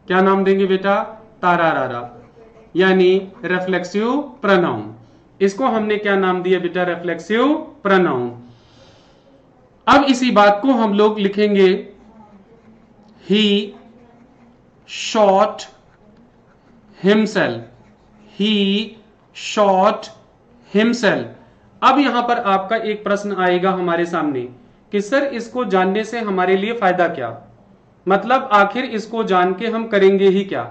A: क्या नाम देंगे बेटा? तारारारा, यानी रिफ्लेक्सिव प्रोनाउन। इसको हमने क्या नाम दिया बेटा? Reflexive pronoun. अब इसी बात को हम लोग लिखेंगे, ही शॉट हिमसेल्फ। ही शॉट हिमसेल्फ। अब यहां पर आपका एक प्रश्न आएगा हमारे सामने कि सर इसको जानने से हमारे लिए फायदा क्या? मतलब आखिर इसको जान के हम करेंगे ही क्या?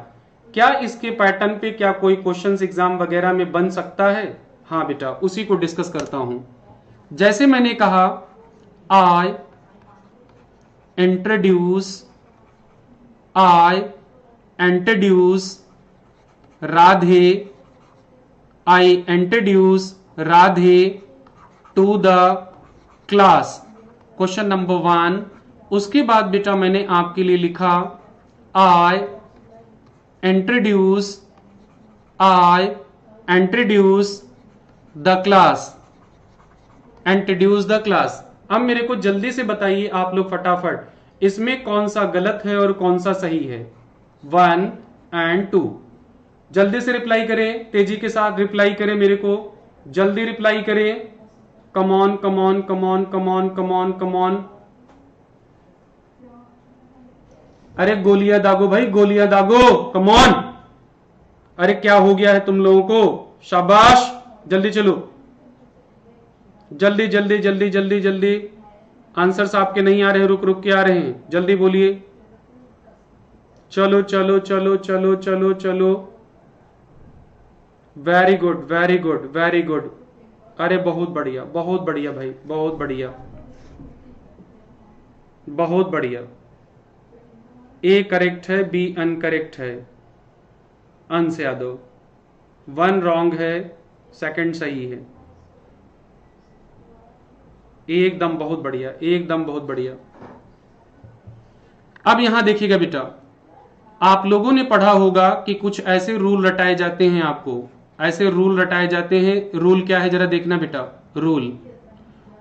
A: क्या इसके पैटर्न पे क्या कोई क्वेश्चंस एग्जाम वगैरह में बन सकता है? हाँ बेटा, उसी को डिस्कस करता हूं। जैसे मैंने कहा, I introduce Radhe, I introduce Radhe to the class. Question number 1। उसके बाद बेटा मैंने आपके लिए लिखा, I introduce the class. Introduce the class. अब मेरे को जल्दी से बताइए आप लोग फटाफट, इसमें कौन सा गलत है और कौन सा सही है? 1 और 2। जल्दी से रिप्लाई करें, तेजी के साथ रिप्लाई करें, मेरे को जल्दी रिप्लाई करें। Come on come on come on come on come on come on. अरे गोलियां दागो भाई, गोलियां दागो, कमॉन। अरे क्या हो गया है तुम लोगों को? शाबाश, जल्दी चलो, जल्दी जल्दी जल्दी जल्दी जल्दी। आंसर्स आपके नहीं आ रहे हैं, रुक रुक के आ रहे हैं, जल्दी बोलिए। चलो चलो चलो चलो चलो चलो। Very good very good very good. अरे बहुत बढ़िया भाई, बहुत बढ़िया बहुत बढ़िया। ए करेक्ट है, बी अनकरेक्ट है। अंश यादव 1 रॉन्ग है, सेकंड सही है। एकदम बहुत बढ़िया, एकदम बहुत बढ़िया। अब यहां देखिएगा बेटा, आप लोगों ने पढ़ा होगा कि कुछ ऐसे रूल रटाए जाते हैं, आपको ऐसे रूल रटाए जाते हैं। रूल क्या है जरा देखना बेटा।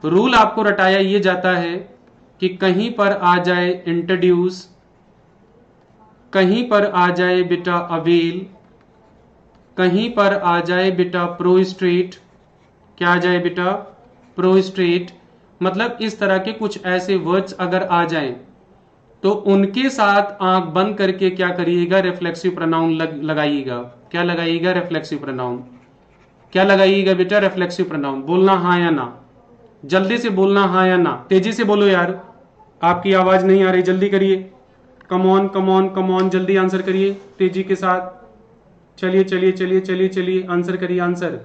A: रूल आपको रटाया ये जाता है कि कहीं पर आ जाए इंट्रोड्यूस, कहीं पर आ जाए बेटा अवेल, कहीं पर आ जाए बेटा प्रोस्ट्रेट। क्या आ जाए बेटा? प्रोस्ट्रेट, मतलब इस तरह के कुछ ऐसे वर्ड्स अगर आ जाएं तो उनके साथ आंख बंद करके क्या करिएगा, रिफ्लेक्सिव प्रोनाउन लगाइएगा। क्या लगाइएगा? Reflexive pronoun. क्या लगाइएगा बेटा? Reflexive pronoun. बोलना हाँ या ना, जल्दी से बोलना हाँ या ना, तेजी से बोलो यार, आपकी आवाज नहीं आ रही, जल्दी करिए। कमॉन कमॉन कमॉन, जल्दी आंसर करिए तेजी के साथ। चलिए चलिए चलिए चलिए चलिए, आंसर करिए, आंसर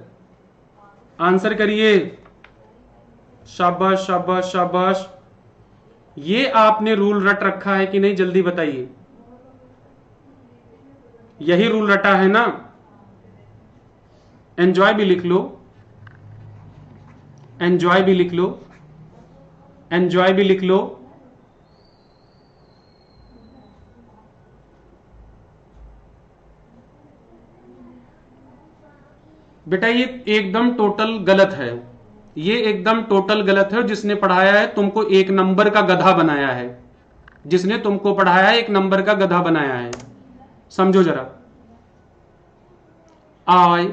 A: आंसर करिए। शाबाश शाबाश शाबाश। ये आपने रूल रट रखा है कि नहीं, जल्दी बताइए। यही रूल रटा है ना? एंजॉय भी लिख लो, एंजॉय भी लिख लो, एंजॉय भी लिख लो। बेटा ये एकदम टोटल गलत है, ये एकदम टोटल गलत है। जिसने पढ़ाया है तुमको एक नंबर का गधा बनाया है, जिसने तुमको पढ़ाया है एक नंबर का गधा बनाया है। समझो जरा। आई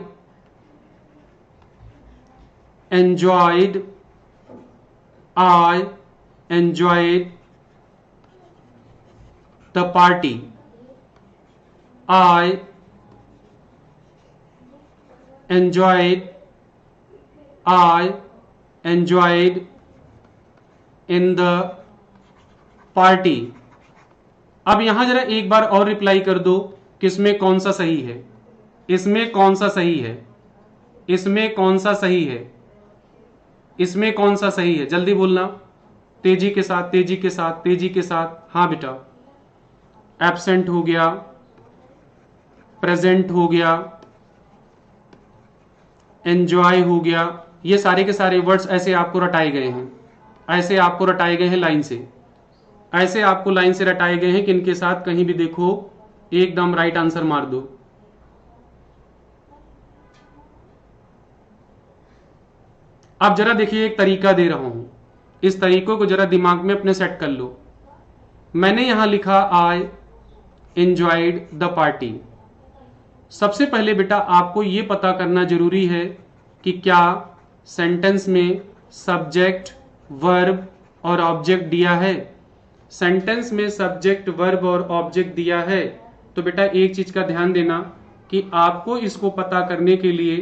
A: enjoyed, I enjoyed the party, I enjoyed, I enjoyed in the party। अब यहां जरा एक बार और रिप्लाई कर दो, किसमें कौन सा सही है, इसमें कौन सा सही है, इसमें कौन सा सही है, इसमें कौन सा सही है, जल्दी बोलना, तेजी के साथ तेजी के साथ तेजी के साथ। हाँ बेटा, एब्सेंट हो गया, प्रेजेंट हो गया, एंजॉय हो गया, ये सारे के सारे वर्ड्स ऐसे आपको रटाए गए हैं, ऐसे आपको रटाए गए हैं लाइन से, ऐसे आपको लाइन से रटाए गए हैं कि इनके साथ कहीं भी देखो एकदम राइट आंसर मार दो। अब जरा देखिए, एक तरीका दे रहा हूं, इस तरीकों को जरा दिमाग में अपने सेट कर लो। मैंने यहां लिखा आई एंजॉयड द पार्टी। सबसे पहले बेटा आपको यह पता करना जरूरी है कि क्या सेंटेंस में सब्जेक्ट, वर्ब और ऑब्जेक्ट दिया है। सेंटेंस में सब्जेक्ट, वर्ब और ऑब्जेक्ट दिया है तो बेटा एक चीज का ध्यान देना कि आपको इसको पता करने के लिए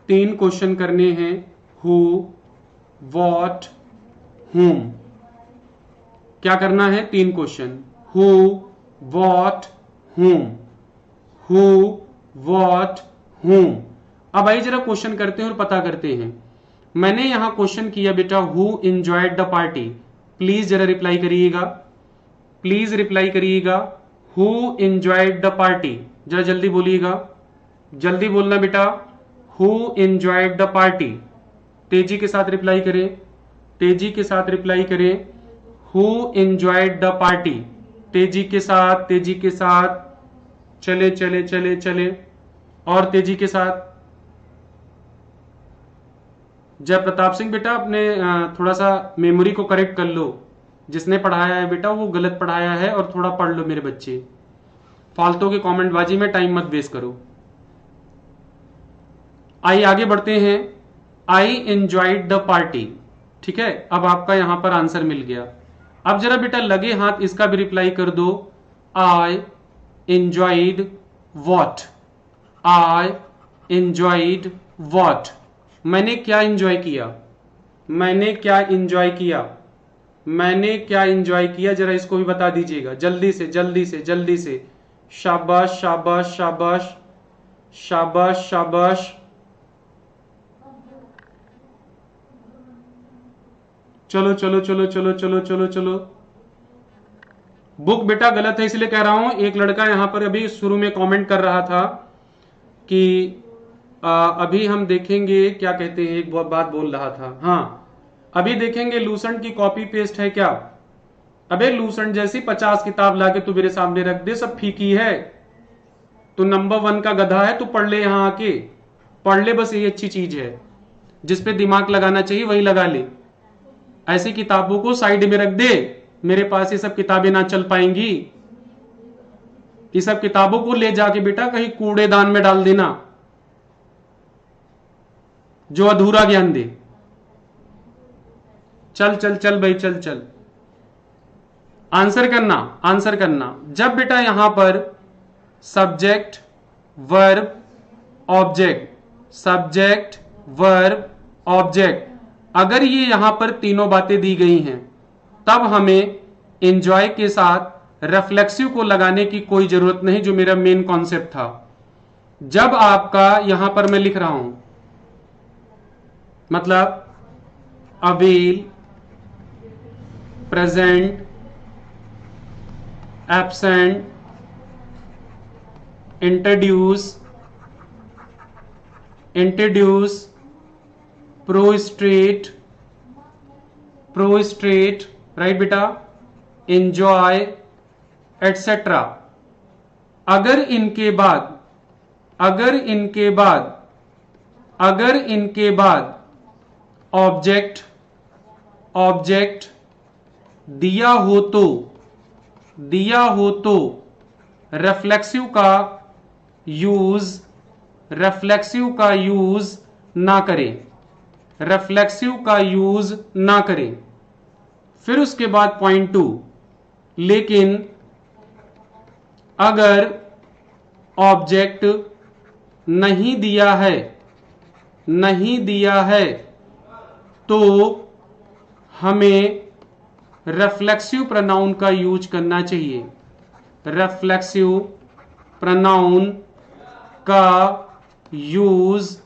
A: 3 क्वेश्चन करने हैं, हु, वॉट, whom। क्या करना है? 3 question, who, what, whom, who, what, whom। अब आइए जरा क्वेश्चन करते हैं और पता करते हैं। मैंने यहां क्वेश्चन किया बेटा, who enjoyed the party. Please जरा रिप्लाई करिएगा, प्लीज रिप्लाई करिएगा, हु एंजॉयड द पार्टी। जरा जल्दी बोलिएगा, जल्दी बोलना बेटा, हु एंजॉयड द पार्टी। तेजी के साथ रिप्लाई करें, तेजी के साथ रिप्लाई करें, हु एंजॉयड द पार्टी। तेजी के साथ, तेजी के साथ, चले चले चले चले, और तेजी के साथ। जय प्रताप सिंह बेटा अपने थोड़ा सा मेमोरी को करेक्ट कर लो, जिसने पढ़ाया है बेटा वो गलत पढ़ाया है, और थोड़ा पढ़ लो मेरे बच्चे, फालतू की कमेंटबाजी में टाइम मत वेस्ट करो। आइए आगे बढ़ते हैं। आई एंजॉयड द पार्टी, ठीक है, अब आपका यहां पर आंसर मिल गया। अब जरा बेटा लगे हाथ इसका भी रिप्लाई कर दो, I enjoyed what, I enjoyed what. मैंने क्या एंजॉय किया, मैंने क्या एंजॉय किया, मैंने क्या एंजॉय किया, जरा इसको भी बता दीजिएगा जल्दी से जल्दी से जल्दी से। शाबाश शाबाश शाबाश शाबाश शाबाश। चलो चलो चलो चलो चलो चलो चलो। बुक बेटा गलत है इसलिए कह रहा हूं। एक लड़का यहां पर अभी शुरू में कमेंट कर रहा था कि अभी हम देखेंगे, क्या कहते हैं, एक बात बोल रहा था, हाँ अभी देखेंगे लूसेंट की कॉपी पेस्ट है क्या। अबे लूसेंट जैसी 50 किताब लाके तू मेरे सामने रख दे, सब फीकी है। तू नंबर 1 का गधा है, तू पढ़ ले, यहां आके पढ़ ले, बस ये अच्छी चीज है। जिसपे दिमाग लगाना चाहिए वही लगा ले, ऐसी किताबों को साइड में रख दे। मेरे पास ये सब किताबें ना चल पाएंगी, ये सब किताबों को ले जाके बेटा कहीं कूड़ेदान में डाल देना, जो अधूरा ज्ञान दे। चल चल चल भाई, चल चल, आंसर करना, आंसर करना। जब बेटा यहां पर subject verb object, subject verb object, अगर ये यहां पर तीनों बातें दी गई हैं, तब हमें एंजॉय के साथ रिफ्लेक्सिव को लगाने की कोई जरूरत नहीं, जो मेरा मेन कॉन्सेप्ट था। जब आपका यहां पर मैं लिख रहा हूं, मतलब avail, present, absent, introduce, introduce, prostate, prostate, right बेटा, एंजॉय, एटसेट्रा। अगर इनके बाद ऑब्जेक्ट दिया हो तो रिफ्लेक्सिव का यूज ना करें, रिफ्लेक्सिव का यूज ना करें। फिर उसके बाद पॉइंट 2, लेकिन अगर ऑब्जेक्ट नहीं दिया है तो हमें रिफ्लेक्सिव प्रोनाउन का यूज करना चाहिए, रिफ्लेक्सिव प्रोनाउन का यूज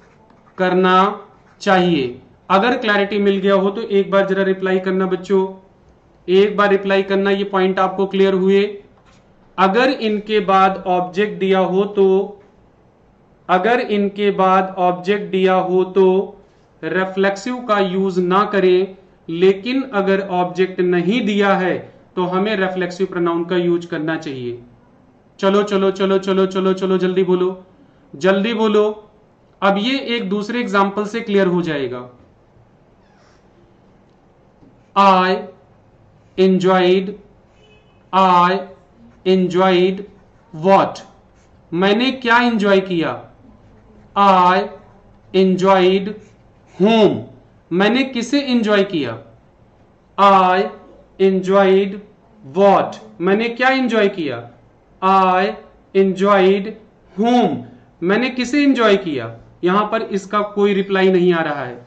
A: करना चाहिए। अगर क्लैरिटी मिल गया हो तो एक बार जरा रिप्लाई करना बच्चों, एक बार रिप्लाई करना, ये पॉइंट आपको क्लियर हुए। अगर इनके बाद ऑब्जेक्ट दिया हो तो रिफ्लेक्सिव का यूज ना करें, लेकिन अगर ऑब्जेक्ट नहीं दिया है तो हमें रिफ्लेक्सिव प्रोनाउन का यूज करना चाहिए। चलो चलो चलो चलो चलो चलो, जल्दी बोलो, जल्दी बोलो। अब ये एक दूसरे एग्जाम्पल से क्लियर हो जाएगा। I enjoyed what? मैंने क्या एंजॉय किया? I enjoyed whom? मैंने किसे एंजॉय किया? I enjoyed what? मैंने क्या एंजॉय किया? I enjoyed whom? मैंने किसे एंजॉय किया? यहां पर इसका कोई रिप्लाई नहीं आ रहा है,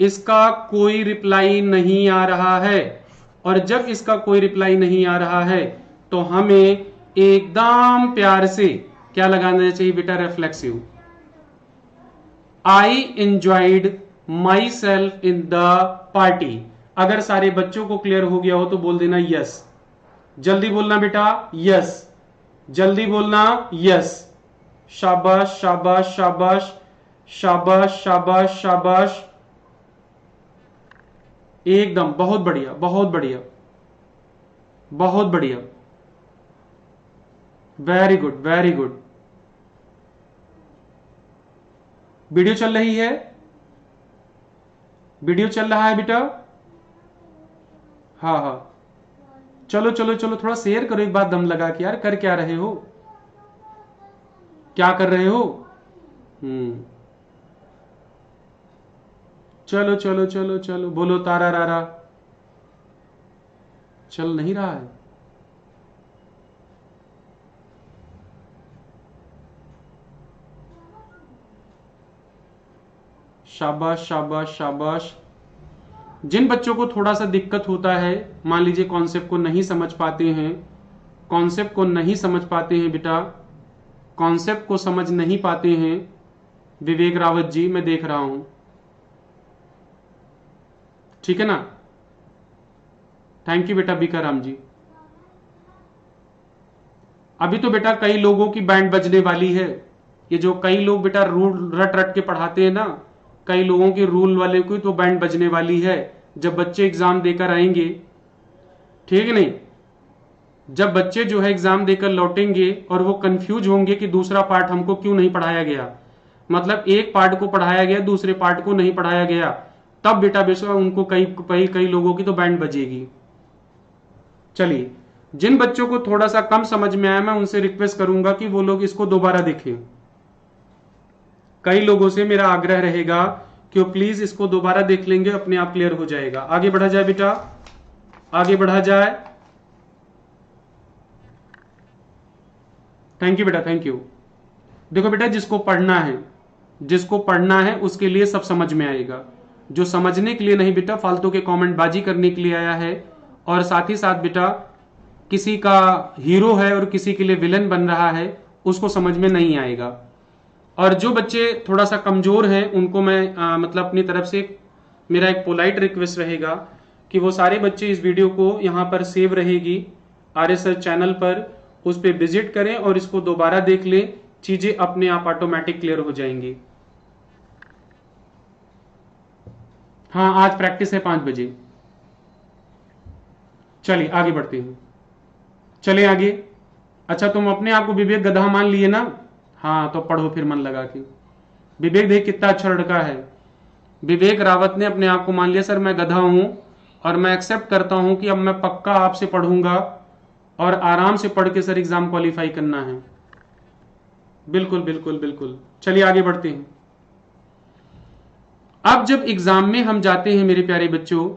A: इसका कोई रिप्लाई नहीं आ रहा है। और जब इसका कोई रिप्लाई नहीं आ रहा है तो हमें एकदम प्यार से क्या लगाना चाहिए बेटा? Reflexive. I enjoyed my self in the party. अगर सारे बच्चों को क्लियर हो गया हो तो बोल देना यस, जल्दी बोलना बेटा यस, जल्दी बोलना यस। शाबाश शाबाश शाबाश शाबाश शाबाश शाबाश, एकदम बहुत बढ़िया बहुत बढ़िया बहुत बढ़िया, very good very good. Video चल रही है, वीडियो चल रहा है बेटा? हाँ हाँ, चलो चलो चलो, थोड़ा शेयर करो एक बार दम लगा के यार। कर क्या रहे हो, क्या कर रहे हो? चलो चलो चलो चलो, बोलो तारा रारा। चल नहीं रहा है? शाबाश शाबाश शाबाश। जिन बच्चों को थोड़ा सा दिक्कत होता है, मान लीजिए कॉन्सेप्ट को नहीं समझ पाते हैं, कॉन्सेप्ट को नहीं समझ पाते हैं बेटा, कॉन्सेप्ट को समझ नहीं पाते हैं, विवेक रावत जी मैं देख रहा हूं, ठीक है ना? थैंक यू बेटा बीकाराम जी। अभी तो बेटा कई लोगों की बैंड बजने वाली है। ये जो कई लोग बेटा रूल रट रट के पढ़ाते हैं ना, कई लोगों की रूल वाले को तो बैंड बजने वाली है जब बच्चे एग्जाम देकर आएंगे, ठीक है नहीं? जब बच्चे जो है एग्जाम देकर लौटेंगे और वो कंफ्यूज होंगे कि दूसरा पार्ट हमको क्यों नहीं पढ़ाया गया, मतलब एक पार्ट को पढ़ाया गया दूसरे पार्ट को नहीं पढ़ाया गया, तब बेटा बेशक उनको कई लोगों की तो बैंड बजेगी। चलिए, जिन बच्चों को थोड़ा सा कम समझ में आया मैं उनसे रिक्वेस्ट करूंगा कि वो लोग इसको दोबारा देखें। कई लोगों से मेरा आग्रह रहेगा कि वो प्लीज इसको दोबारा देख लेंगे, अपने आप क्लियर हो जाएगा। आगे बढ़ा जाए बेटा, आगे बढ़ा जाए। थैंक यू बेटा, थैंक यू। देखो बेटा, जिसको पढ़ना है उसके लिए सब समझ में आएगा। जो समझने के लिए नहीं बेटा, फालतू के कमेंट बाजी करने के लिए आया है, और साथ ही साथ बेटा किसी का हीरो है और किसी के लिए विलन बन रहा है, उसको समझ में नहीं आएगा। और जो बच्चे थोड़ा सा कमजोर हैं उनको मैं मतलब अपनी तरफ से मेरा एक पोलाइट रिक्वेस्ट रहेगा कि वो सारे बच्चे इस वीडियो को यहाँ पर सेव रहेगी RSS चैनल पर, उस पर विजिट करें और इसको दोबारा देख लें, चीजें अपने आप ऑटोमेटिक क्लियर हो जाएंगी। हाँ, आज प्रैक्टिस है 5 बजे। चलिए आगे बढ़ते हैं, चले आगे। अच्छा, तुम अपने आप को विवेक गधा मान लिए ना? हाँ, तो पढ़ो फिर मन लगा के। विवेक देख कितना अच्छा लड़का है। विवेक रावत ने अपने आप को मान लिया, सर मैं गधा हूं और मैं एक्सेप्ट करता हूं कि अब मैं पक्का आपसे पढ़ूंगा और आराम से पढ़ के सर एग्जाम क्वालिफाई करना है। बिल्कुल बिल्कुल बिल्कुल। चलिए आगे बढ़ते हैं। अब जब एग्जाम में हम जाते हैं मेरे प्यारे बच्चों,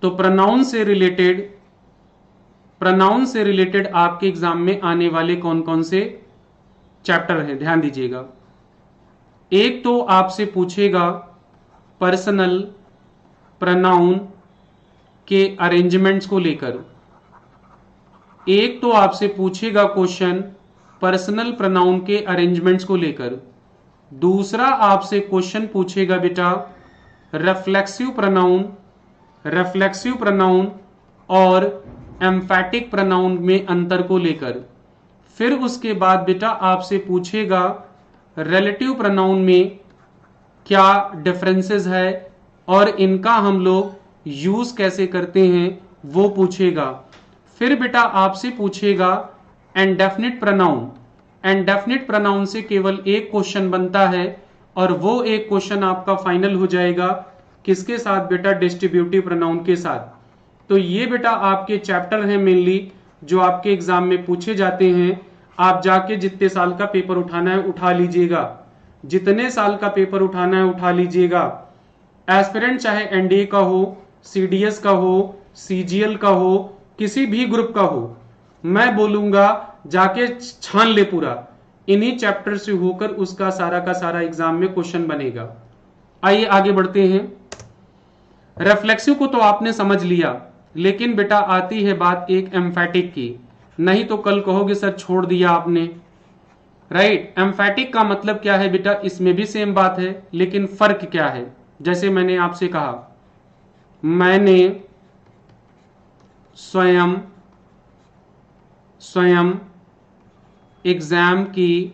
A: तो प्रोनाउन से रिलेटेड आपके एग्जाम में आने वाले कौन कौन से चैप्टर हैं, ध्यान दीजिएगा। एक तो आपसे पूछेगा पर्सनल प्रोनाउन के अरेंजमेंट्स को लेकर, एक तो आपसे पूछेगा क्वेश्चन पर्सनल प्रोनाउन के अरेंजमेंट्स को लेकर। दूसरा आपसे क्वेश्चन पूछेगा बेटा रिफ्लेक्सिव प्रोनाउन और एम्फैटिक प्रोनाउन में अंतर को लेकर। फिर उसके बाद बेटा आपसे पूछेगा रिलेटिव प्रोनाउन में क्या डिफरेंसेस है और इनका हम लोग यूज कैसे करते हैं वो पूछेगा। फिर बेटा आपसे पूछेगा इंडेफिनिट प्रोनाउन से केवल एक क्वेश्चन बनता है और वो एक क्वेश्चन आपका फाइनल हो जाएगा किसके साथ बेटा, डिस्ट्रीब्यूटिव प्रोनाउन के साथ। तो ये बेटा आपके चैप्टर हैं मेनली जो आपके एग्जाम में पूछे जाते हैं। आप जाके जितने साल का पेपर उठाना है उठा लीजिएगा, जितने साल का पेपर उठाना है उठा लीजिएगा। एस्पिरेंट चाहे NDA का हो, CDS का हो, CGL का हो, किसी भी ग्रुप का हो, मैं बोलूंगा जाके छान ले पूरा, इन्हीं चैप्टर से होकर उसका सारा का सारा एग्जाम में क्वेश्चन बनेगा। आइए आगे बढ़ते हैं। रिफ्लेक्सिव को तो आपने समझ लिया, लेकिन बेटा आती है बात एक एम्फैटिक की, नहीं तो कल कहोगे सर छोड़ दिया आपने। राइट, एम्फैटिक का मतलब क्या है बेटा, इसमें भी सेम बात है लेकिन फर्क क्या है। जैसे मैंने आपसे कहा, मैंने स्वयं एग्जाम की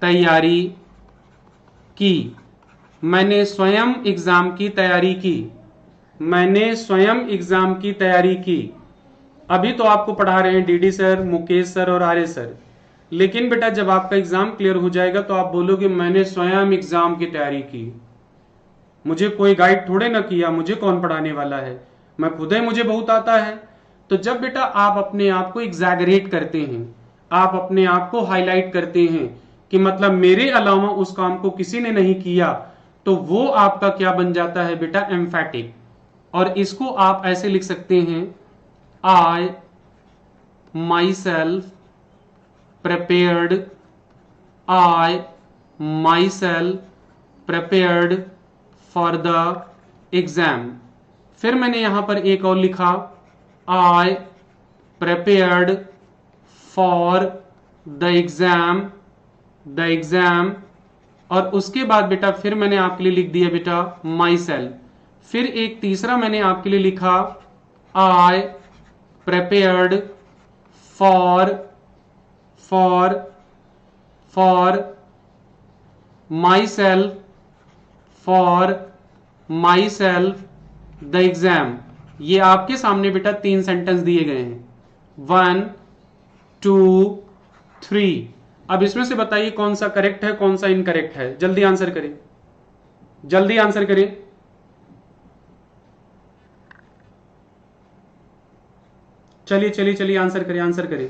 A: तैयारी की। मैंने स्वयं एग्जाम की तैयारी की। मैंने स्वयं एग्जाम की तैयारी की। अभी तो आपको पढ़ा रहे हैं DD सर, मुकेश सर और आर्य सर, लेकिन बेटा जब आपका एग्जाम क्लियर हो जाएगा तो आप बोलोगे मैंने स्वयं एग्जाम की तैयारी की, मुझे कोई गाइड थोड़े ना किया, मुझे कौन पढ़ाने वाला है, मैं खुद ही मुझे बहुत आता है। तो जब बेटा आप अपने आप को एग्जैगरेट करते हैं, आप अपने आप को हाईलाइट करते हैं कि मतलब मेरे अलावा उस काम को किसी ने नहीं किया, तो वो आपका क्या बन जाता है बेटा, एम्फैटिक। और इसको आप ऐसे लिख सकते हैं, I myself prepared for the exam. फिर मैंने यहां पर एक और लिखा, I prepared for the exam. और उसके बाद बेटा फिर मैंने आपके लिए लिख दिया बेटा माई सेल्फ। फिर एक तीसरा मैंने आपके लिए लिखा, I prepared for myself the exam. ये आपके सामने बेटा 3 सेंटेंस दिए गए हैं, 1 2 3। अब इसमें से बताइए कौन सा करेक्ट है कौन सा इनकरेक्ट है, जल्दी आंसर करें, जल्दी आंसर करें। चलिए चलिए चलिए आंसर करें, आंसर करें,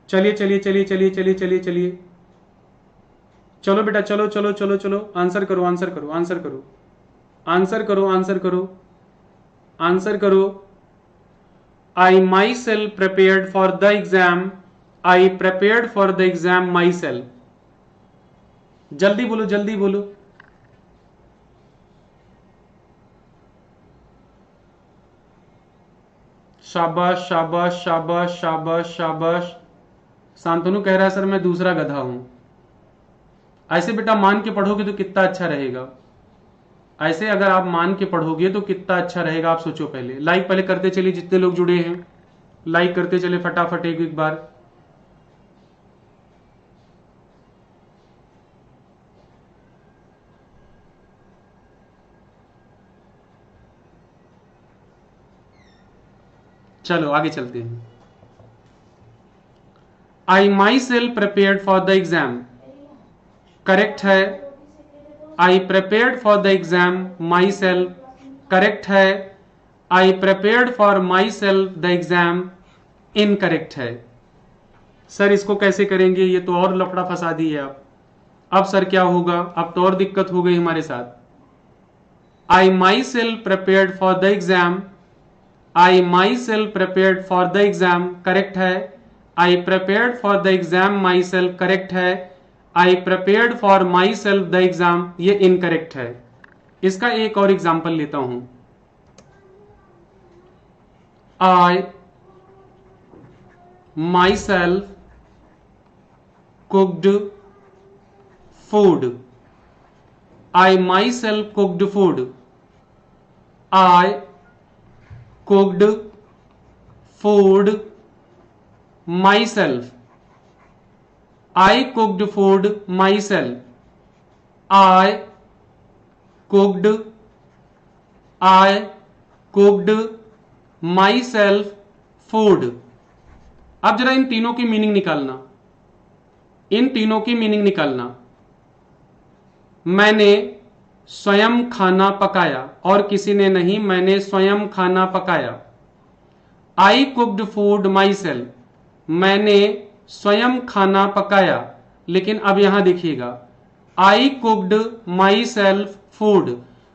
A: चलिए चलिए चलिए चलिए चलिए चलिए चलिए चलो बेटा, चलो चलो चलो चलो, आंसर करो आंसर करो आंसर करो आंसर करो आंसर करो आंसर करो। I myself prepared for the exam, I prepared for the exam myself. जल्दी बोलो जल्दी बोलो। शाबाश शाबाश शाबाश शाबाश शाबाश। शांतनु कह रहा है सर मैं दूसरा गधा हूं। ऐसे बेटा मान के पढ़ोगे तो कितना अच्छा रहेगा, ऐसे अगर आप मान के पढ़ोगे तो कितना अच्छा रहेगा, आप सोचो। पहले लाइक पहले करते चलिए, जितने लोग जुड़े हैं लाइक करते चले फटाफट एक बार। चलो आगे चलते हैं। I myself prepared for the exam, correct है। I prepared for the exam myself, correct है। I prepared for myself the exam, incorrect है। सर इसको कैसे करेंगे, ये तो और लफड़ा फंसा दी है आप। अब सर क्या होगा, अब तो और दिक्कत हो गई हमारे साथ। I myself prepared for the exam, I myself prepared for the exam, correct है। I prepared for the exam myself, correct है। I prepared for myself the exam, ये इनकरेक्ट है। इसका एक और example लेता हूं। I myself cooked food, I myself cooked food, I cooked food myself, I cooked food myself, I cooked myself food. अब जरा इन तीनों की मीनिंग निकालना, इन तीनों की मीनिंग निकालना। मैंने स्वयं खाना पकाया, और किसी ने नहीं, मैंने स्वयं खाना पकाया। आई कुक्ड फूड माई सेल्फ, मैंने स्वयं खाना पकाया। लेकिन अब यहां देखिएगा, आई कुक्ड माई सेल्फ फूड,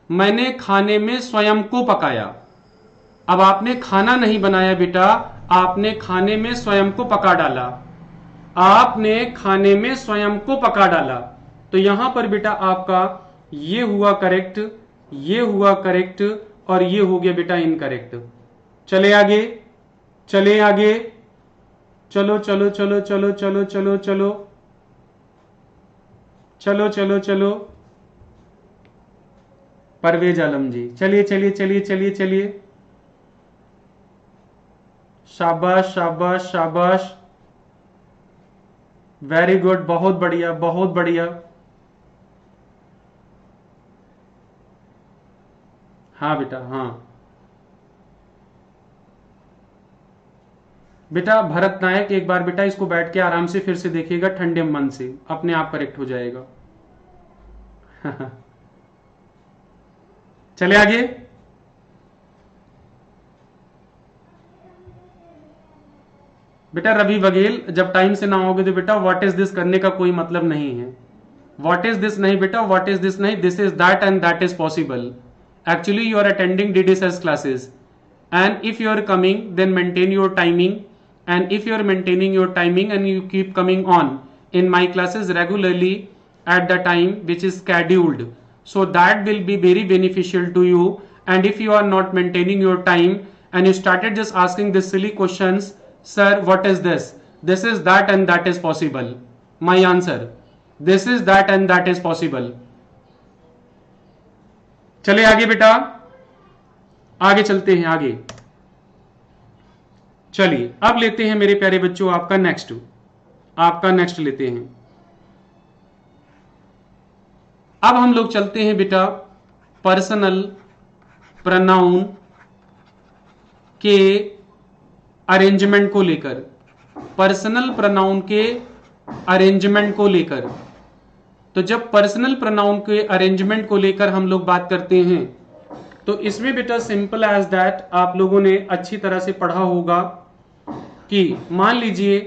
A: मैंने खाने में स्वयं को पकाया। अब आपने खाना नहीं बनाया बेटा, आपने खाने में स्वयं को पका डाला, आपने खाने में स्वयं को पका डाला। तो यहां पर बेटा आपका ये हुआ करेक्ट, ये हुआ करेक्ट, और ये हो गया बेटा इनकरेक्ट। चले आगे, चले आगे, चलो चलो चलो चलो चलो चलो चलो चलो चलो चलो। परवेज आलम जी, चलिए चलिए चलिए चलिए चलिए। शाबाश शाबाश शाबाश, वेरी गुड, बहुत बढ़िया बहुत बढ़िया। हाँ बेटा हाँ बेटा, भरत नायक एक बार बेटा इसको बैठ के आराम से फिर से देखिएगा, ठंडे मन से, अपने आप करेक्ट हो जाएगा। चले आगे। बेटा रवि बघेल, जब टाइम से ना आओगे तो बेटा व्हाट इज दिस करने का कोई मतलब नहीं है। व्हाट इज दिस नहीं बेटा, व्हाट इज दिस नहीं, this is that and that is possible. Actually you are attending DDSS classes, and if you are coming then maintain your timing, and if you are maintaining your timing and you keep coming on in my classes regularly at the time which is scheduled, so that will be very beneficial to you. And if you are not maintaining your time and you started just asking this silly questions, sir what is this, this is that and that is possible, my answer, this is that and that is possible। चले आगे बेटा, आगे चलते हैं आगे। चलिए अब लेते हैं मेरे प्यारे बच्चों आपका नेक्स्ट, आपका नेक्स्ट लेते हैं। अब हम लोग चलते हैं बेटा पर्सनल प्रोनाउन के अरेंजमेंट को लेकर, पर्सनल प्रोनाउन के अरेंजमेंट को लेकर। तो जब पर्सनल प्रोनाउन के अरेंजमेंट को लेकर हम लोग बात करते हैं तो इसमें बेटा सिंपल एज दैट आप लोगों ने अच्छी तरह से पढ़ा होगा कि मान लीजिए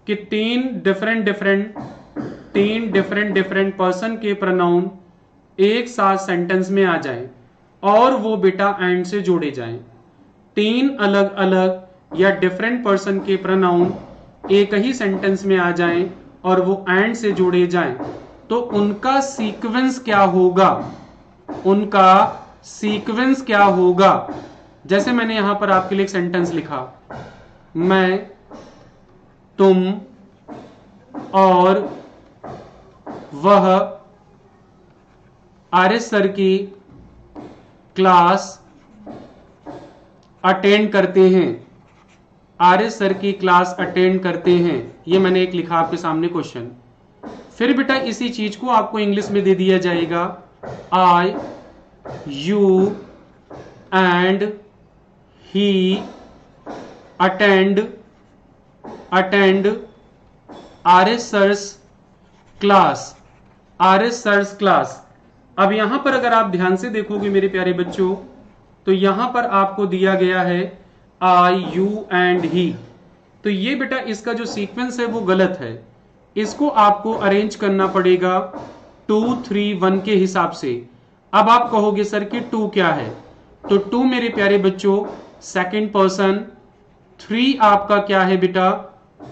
A: कि तीन डिफरेंट 3 डिफरेंट डिफरेंट पर्सन के प्रोनाउन एक साथ सेंटेंस में आ जाएं और वो बेटा एंड से जोड़े जाएं। 3 अलग अलग या डिफरेंट पर्सन के प्रोनाउन एक ही सेंटेंस में आ जाएं और वो एंड से जोड़े जाएं, तो उनका सीक्वेंस क्या होगा? उनका सीक्वेंस क्या होगा? जैसे मैंने यहां पर आपके लिए एक सेंटेंस लिखा, मैं, तुम और वह आरएस सर की क्लास अटेंड करते हैं। आरएस सर की क्लास अटेंड करते हैं, ये मैंने एक लिखा आपके सामने क्वेश्चन। फिर बेटा इसी चीज को आपको इंग्लिश में दे दिया जाएगा, I, you and he attend RS sir's class. RS sir's class. अब यहां पर अगर आप ध्यान से देखोगे मेरे प्यारे बच्चों, तो यहां पर आपको दिया गया है आई, यू एंड ही। तो ये बेटा इसका जो सीक्वेंस है वो गलत है, इसको आपको अरेंज करना पड़ेगा 2, 3, 1 के हिसाब से। अब आप कहोगे सर कि 2 क्या है? तो 2 मेरे प्यारे बच्चों सेकंड पर्सन, 3 आपका क्या है बेटा?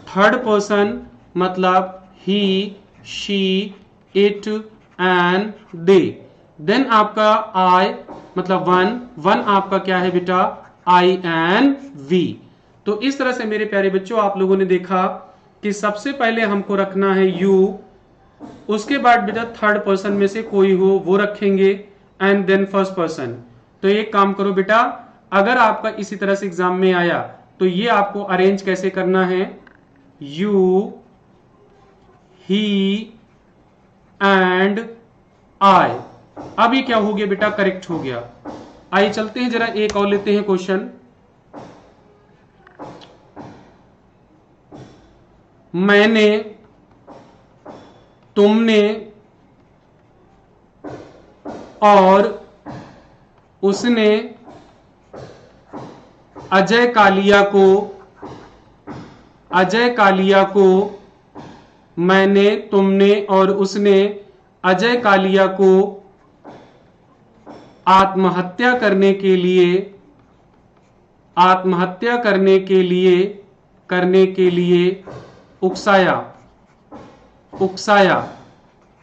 A: थर्ड पर्सन, मतलब he, she, it and they. Then आपका आई मतलब 1 आपका क्या है बेटा? I and we. तो इस तरह से मेरे प्यारे बच्चों आप लोगों ने देखा कि सबसे पहले हमको रखना है यू, उसके बाद बेटा थर्ड पर्सन में से कोई हो वो रखेंगे, एंड देन फर्स्ट पर्सन। तो एक काम करो बेटा, अगर आपका इसी तरह से एग्जाम में आया तो ये आपको अरेंज कैसे करना है, यू, ही एंड आई। अब ये क्या हो गया बेटा? करेक्ट हो गया। आइए चलते हैं जरा एक और लेते हैं क्वेश्चन। मैंने, तुमने और उसने अजय कालिया को मैंने, तुमने और उसने अजय कालिया को आत्महत्या करने के लिए उकसाया।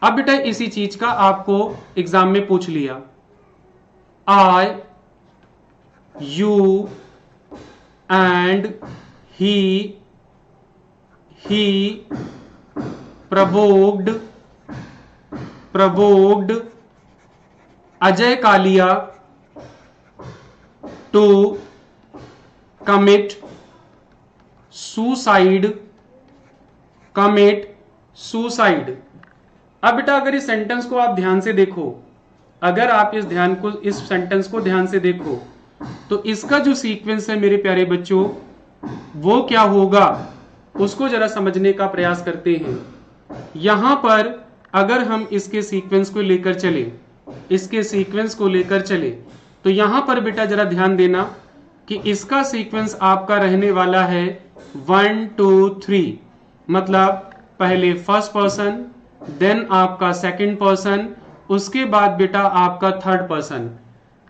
A: अब बेटा इसी चीज का आपको एग्जाम में पूछ लिया, I, you and he provoked Ajay Kaliya to commit suicide. अब बेटा अगर इस सेंटेंस को आप ध्यान से देखो, अगर आप इस सेंटेंस को ध्यान से देखो, तो इसका जो सीक्वेंस है मेरे प्यारे बच्चों वो क्या होगा उसको जरा समझने का प्रयास करते हैं। यहां पर अगर हम इसके सीक्वेंस को लेकर चले तो यहां पर बेटा जरा ध्यान देना कि इसका सीक्वेंस आपका रहने वाला है 1, 2, 3, मतलब पहले फर्स्ट पर्सन, देन आपका सेकंड पर्सन, उसके बाद बेटा आपका थर्ड पर्सन।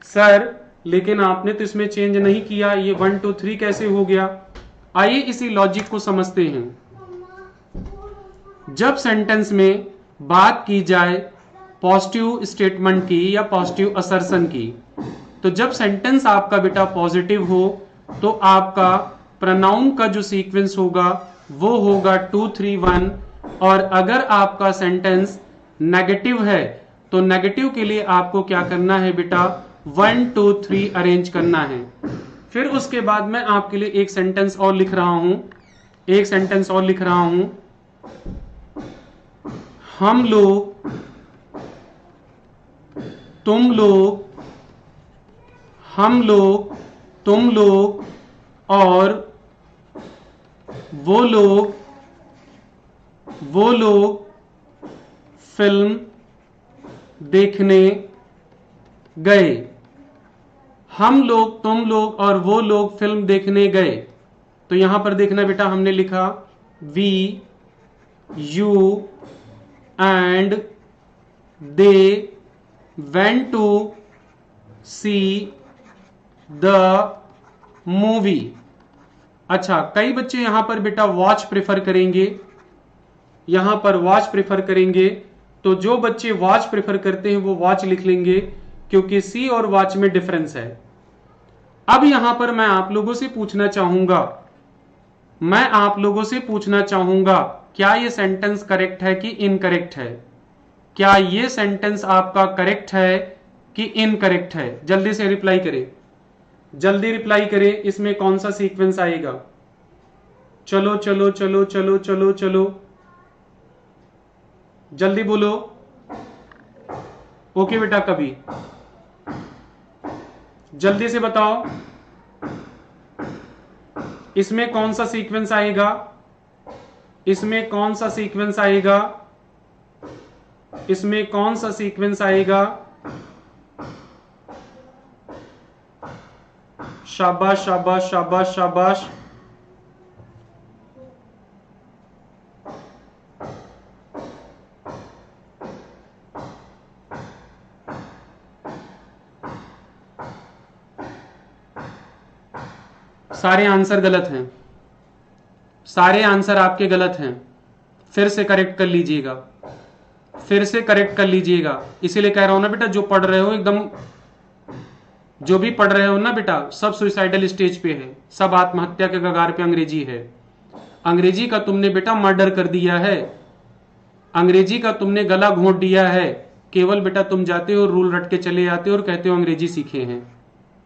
A: सर लेकिन आपने तो इसमें चेंज नहीं किया, ये 1, 2, 3 कैसे हो गया? आइए इसी लॉजिक को समझते हैं। जब सेंटेंस में बात की जाए पॉजिटिव स्टेटमेंट की या पॉजिटिव असर्शन की, तो जब सेंटेंस आपका बेटा पॉजिटिव हो तो आपका प्रोनाउन का जो सीक्वेंस होगा वो होगा 2, 3, 1, और अगर आपका सेंटेंस नेगेटिव है तो नेगेटिव के लिए आपको क्या करना है बेटा? 1, 2, 3 अरेंज करना है। फिर उसके बाद मैं आपके लिए एक सेंटेंस और लिख रहा हूं, हम लोग, तुम लोग और वो लोग फिल्म देखने गए। हम लोग, तुम लोग और वो लोग फिल्म देखने गए। तो यहां पर देखना बेटा हमने लिखा we, you and they went to see the movie। अच्छा, कई बच्चे यहां पर बेटा वॉच प्रेफर करेंगे, यहां पर वॉच प्रेफर करेंगे, तो जो बच्चे वॉच प्रेफर करते हैं वो वॉच लिख लेंगे, क्योंकि सी और वॉच में डिफरेंस है। अब यहां पर मैं आप लोगों से पूछना चाहूंगा, क्या ये सेंटेंस करेक्ट है कि इनकरेक्ट है? क्या ये सेंटेंस आपका करेक्ट है कि इनकरेक्ट है? जल्दी से रिप्लाई करें, जल्दी रिप्लाई करें, इसमें कौन सा सीक्वेंस आएगा? चलो चलो चलो चलो चलो चलो, जल्दी बोलो। ओके बेटा, कभी जल्दी से बताओ, इसमें कौन सा सीक्वेंस आएगा? इसमें कौन सा सीक्वेंस आएगा? इसमें कौन सा सीक्वेंस आएगा? शाबाश शाबाश शाबाश शाबाश। सारे आंसर गलत हैं, सारे आंसर आपके गलत हैं। फिर से करेक्ट कर लीजिएगा, फिर से करेक्ट कर लीजिएगा। इसीलिए कह रहा हूं ना बेटा, जो पढ़ रहे हो एकदम, जो भी पढ़ रहे हो ना बेटा, सब सुसाइडल स्टेज पे है, सब आत्महत्या के कगार पे अंग्रेजी है। अंग्रेजी का तुमने बेटा मर्डर कर दिया है, अंग्रेजी का तुमने गला घोंट दिया है। केवल बेटा तुम जाते हो, रूल रट के चले जाते हो और कहते हो अंग्रेजी सीखे हैं।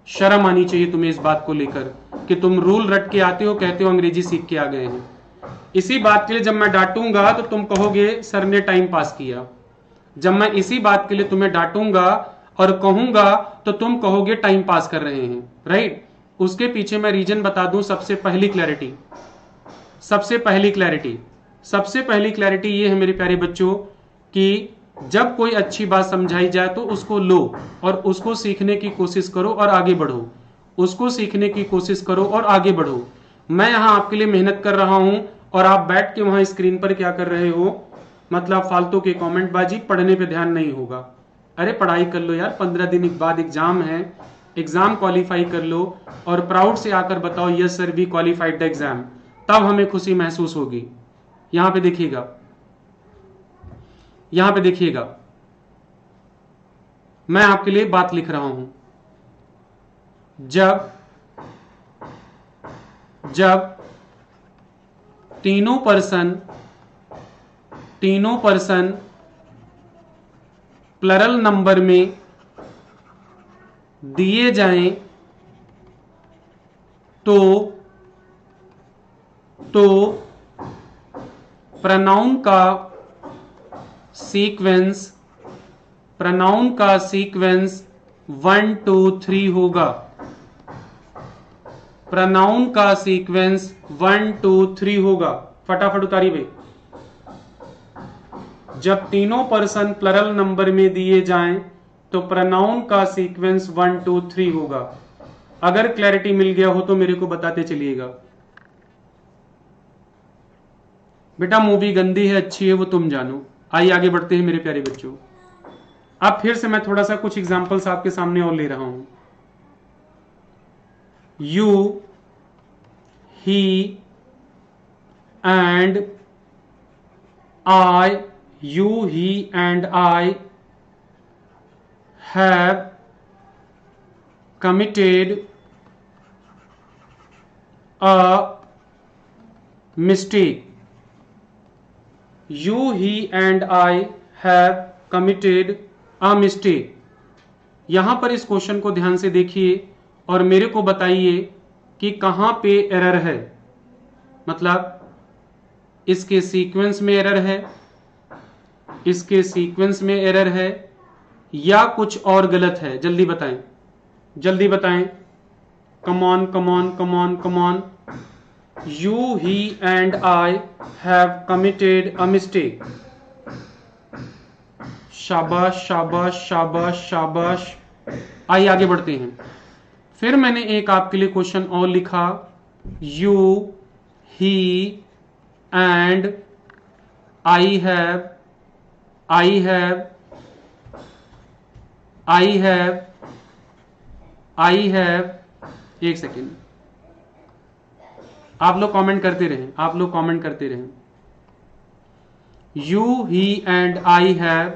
A: शर्म आनी चाहिए तुम्हें इस बात को लेकर कि तुम रूल रट के आते हो, कहते हो अंग्रेजी सीख के आ गए हैं। इसी बात के लिए जब मैं डांटूंगा तो तुम कहोगे सर ने टाइम पास किया। जब मैं इसी बात के लिए तुम्हें डांटूंगा और कहूंगा तो तुम कहोगे टाइम पास कर रहे हैं, राइट। उसके पीछे मैं रीजन बता दूं। सबसे पहली क्लैरिटी ये है मेरे प्यारे बच्चों कि जब कोई अच्छी बात समझाई जाए तो उसको लो और उसको सीखने की कोशिश करो और आगे बढ़ो, उसको सीखने की कोशिश करो और आगे बढ़ो। मैं यहां आपके लिए मेहनत कर रहा हूं और आप बैठ के वहां स्क्रीन पर क्या कर रहे हो? मतलब फालतू के कमेंट बाजी, पढ़ने पे ध्यान नहीं होगा। अरे पढ़ाई कर लो यार, 15 दिन बाद एग्जाम है, एग्जाम क्वालिफाई कर लो और प्राउड से आकर बताओ yes sir we qualified the exam, तब हमें खुशी महसूस होगी। यहां पे देखिएगा, यहां पे देखिएगा, मैं आपके लिए बात लिख रहा हूं। जब तीनों पर्सन प्लरल नंबर में दिए जाएं तो प्रोनाउन का सीक्वेंस 1 2 3 होगा। प्रोनाउन का सीक्वेंस 1 2 3 होगा। फटाफट उतारी भाई। जब तीनों पर्सन प्लरल नंबर में दिए जाएं तो प्रोनाउन का सीक्वेंस 1 2 3 होगा। अगर क्लैरिटी मिल गया हो तो मेरे को बताते चलिएगा। बेटा मूवी गंदी है अच्छी है वो तुम जानो। आइए आगे बढ़ते हैं मेरे प्यारे बच्चों। अब फिर से मैं थोड़ा सा कुछ एग्जांपल्स आपके सामने और ले रहा हूं। You, he and I, you, he and I have committed a mistake. You, he and I have committed a mistake. यहां पर इस क्वेश्चन को ध्यान से देखिए और मेरे को बताइए कि कहां पे एरर है। मतलब इसके सीक्वेंस में एरर है, इसके सीक्वेंस में एरर है या कुछ और गलत है। जल्दी बताएं, जल्दी बताएं। Come on come on come on come on. You, he and I have committed a mistake. शाबाश शाबाश शाबाश शाबाश। आइए आगे बढ़ते हैं। फिर मैंने एक आपके लिए क्वेश्चन और लिखा। You, he and I have I have, I have, I have, एक सेकेंड, आप लोग कमेंट करते रहें, आप लोग कमेंट करते रहें। You, he and I have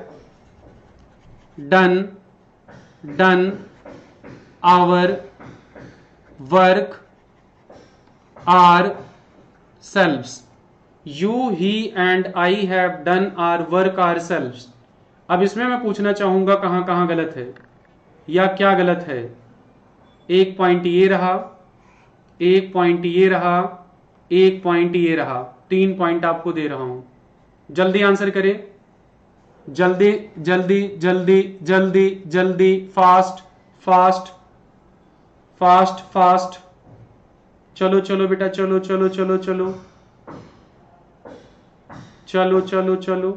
A: done our work ourselves. You, he and I have done our work ourselves. अब इसमें मैं पूछना चाहूंगा कहां कहां गलत है या क्या गलत है। एक पॉइंट ये रहा, एक पॉइंट ये रहा, एक पॉइंट ये रहा, 3 पॉइंट आपको दे रहा हूं। जल्दी आंसर करें, जल्दी जल्दी जल्दी जल्दी जल्दी, फास्ट फास्ट फास्ट फास्ट, चलो चलो बेटा, चलो चलो चलो चलो चलो चलो चलो।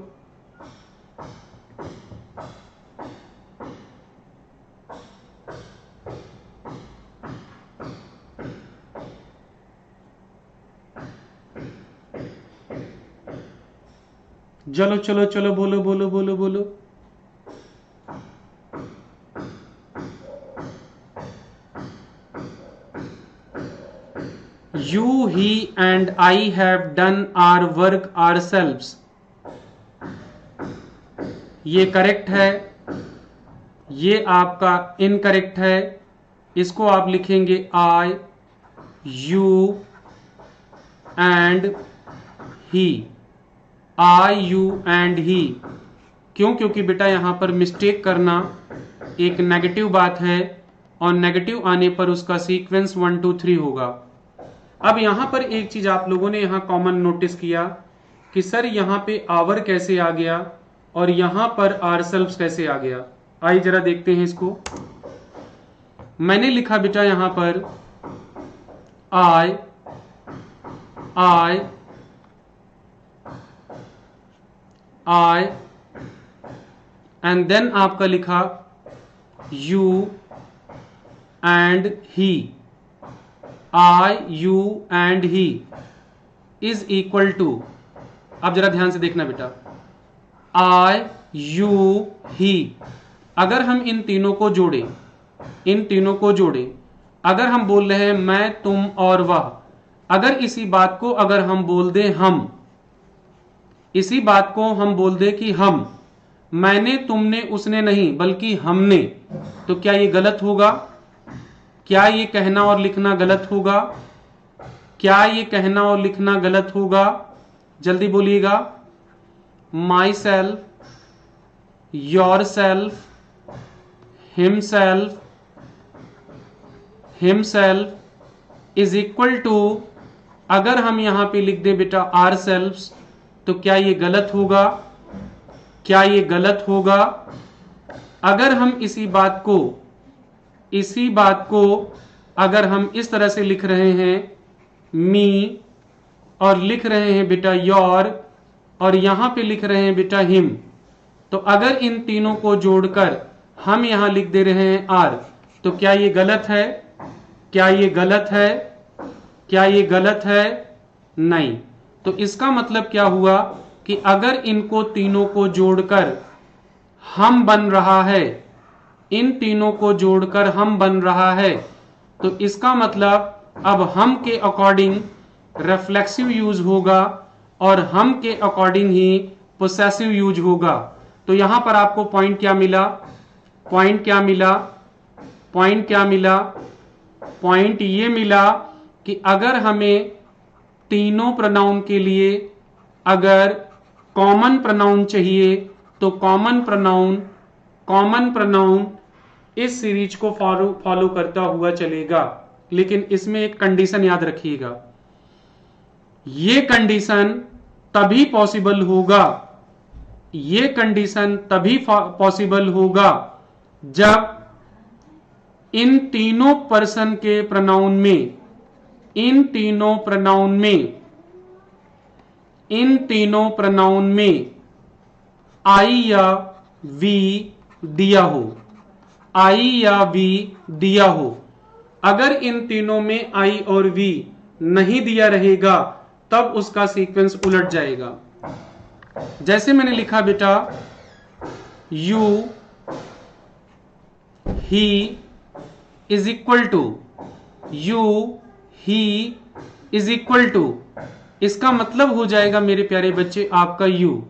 A: चलो चलो चलो, बोलो बोलो बोलो बोलो। You, he and I have done our work ourselves. ये करेक्ट है, ये आपका इनकरेक्ट है। इसको आप लिखेंगे I, you and he। I, you and he। क्यों? क्योंकि बेटा यहां पर मिस्टेक करना एक नेगेटिव बात है और नेगेटिव आने पर उसका सीक्वेंस 1 2 3 होगा। अब यहां पर एक चीज आप लोगों ने यहां कॉमन नोटिस किया कि सर यहां पे आवर कैसे आ गया और यहां पर आरसेल्व्स कैसे आ गया। आइए जरा देखते हैं इसको। मैंने लिखा बेटा यहां पर आई एंड देन आपका लिखा you and he. I, you and he is equal to, अब जरा ध्यान से देखना बेटा, I, you, he। अगर हम इन तीनों को जोड़े, इन तीनों को जोड़े, अगर हम बोल रहे हैं मैं, तुम और वह, अगर इसी बात को अगर हम बोल दें हम, इसी बात को हम बोल दें कि हम, मैंने, तुमने, उसने नहीं बल्कि हमने, तो क्या ये गलत होगा? क्या ये कहना और लिखना गलत होगा? क्या ये कहना और लिखना गलत होगा? जल्दी बोलिएगा। Myself, yourself, himself, himself is equal to, अगर हम यहां पे लिख दे बेटा आर सेल्फ्स, तो क्या ये गलत होगा? क्या ये गलत होगा? अगर हम इसी बात को अगर हम इस तरह से लिख रहे हैं मी, और लिख रहे हैं बेटा योर, और यहां पे लिख रहे हैं बेटा हिम, तो अगर इन तीनों को जोड़कर हम यहां लिख दे रहे हैं आर, तो क्या ये गलत है? क्या ये गलत है? क्या ये गलत है? नहीं। तो इसका मतलब क्या हुआ कि अगर इनको तीनों को जोड़कर हम बन रहा है, इन तीनों को जोड़कर हम बन रहा है, तो इसका मतलब अब हम के अकॉर्डिंग रिफ्लेक्सिव यूज होगा और हम के अकॉर्डिंग ही पोसेसिव यूज होगा। तो यहां पर आपको पॉइंट क्या मिला? पॉइंट क्या मिला? पॉइंट क्या मिला? पॉइंट ये मिला कि अगर हमें तीनों प्रोनाउन के लिए अगर कॉमन प्रोनाउन चाहिए, तो कॉमन प्रोनाउन इस सीरीज को फॉलो करता हुआ चलेगा। लेकिन इसमें एक कंडीशन याद रखिएगा, ये कंडीशन तभी पॉसिबल होगा, ये कंडीशन तभी पॉसिबल होगा जब इन तीनों पर्सन के प्रोनाउन में, इन तीनों प्रोनाउन में आई या वी दिया हो, आई या वी दिया हो। अगर इन तीनों में आई और वी नहीं दिया रहेगा, तब उसका सीक्वेंस उलट जाएगा। जैसे मैंने लिखा बेटा you, he is equal to, you, he is equal to, इसका मतलब हो जाएगा मेरे प्यारे बच्चे आपका यू।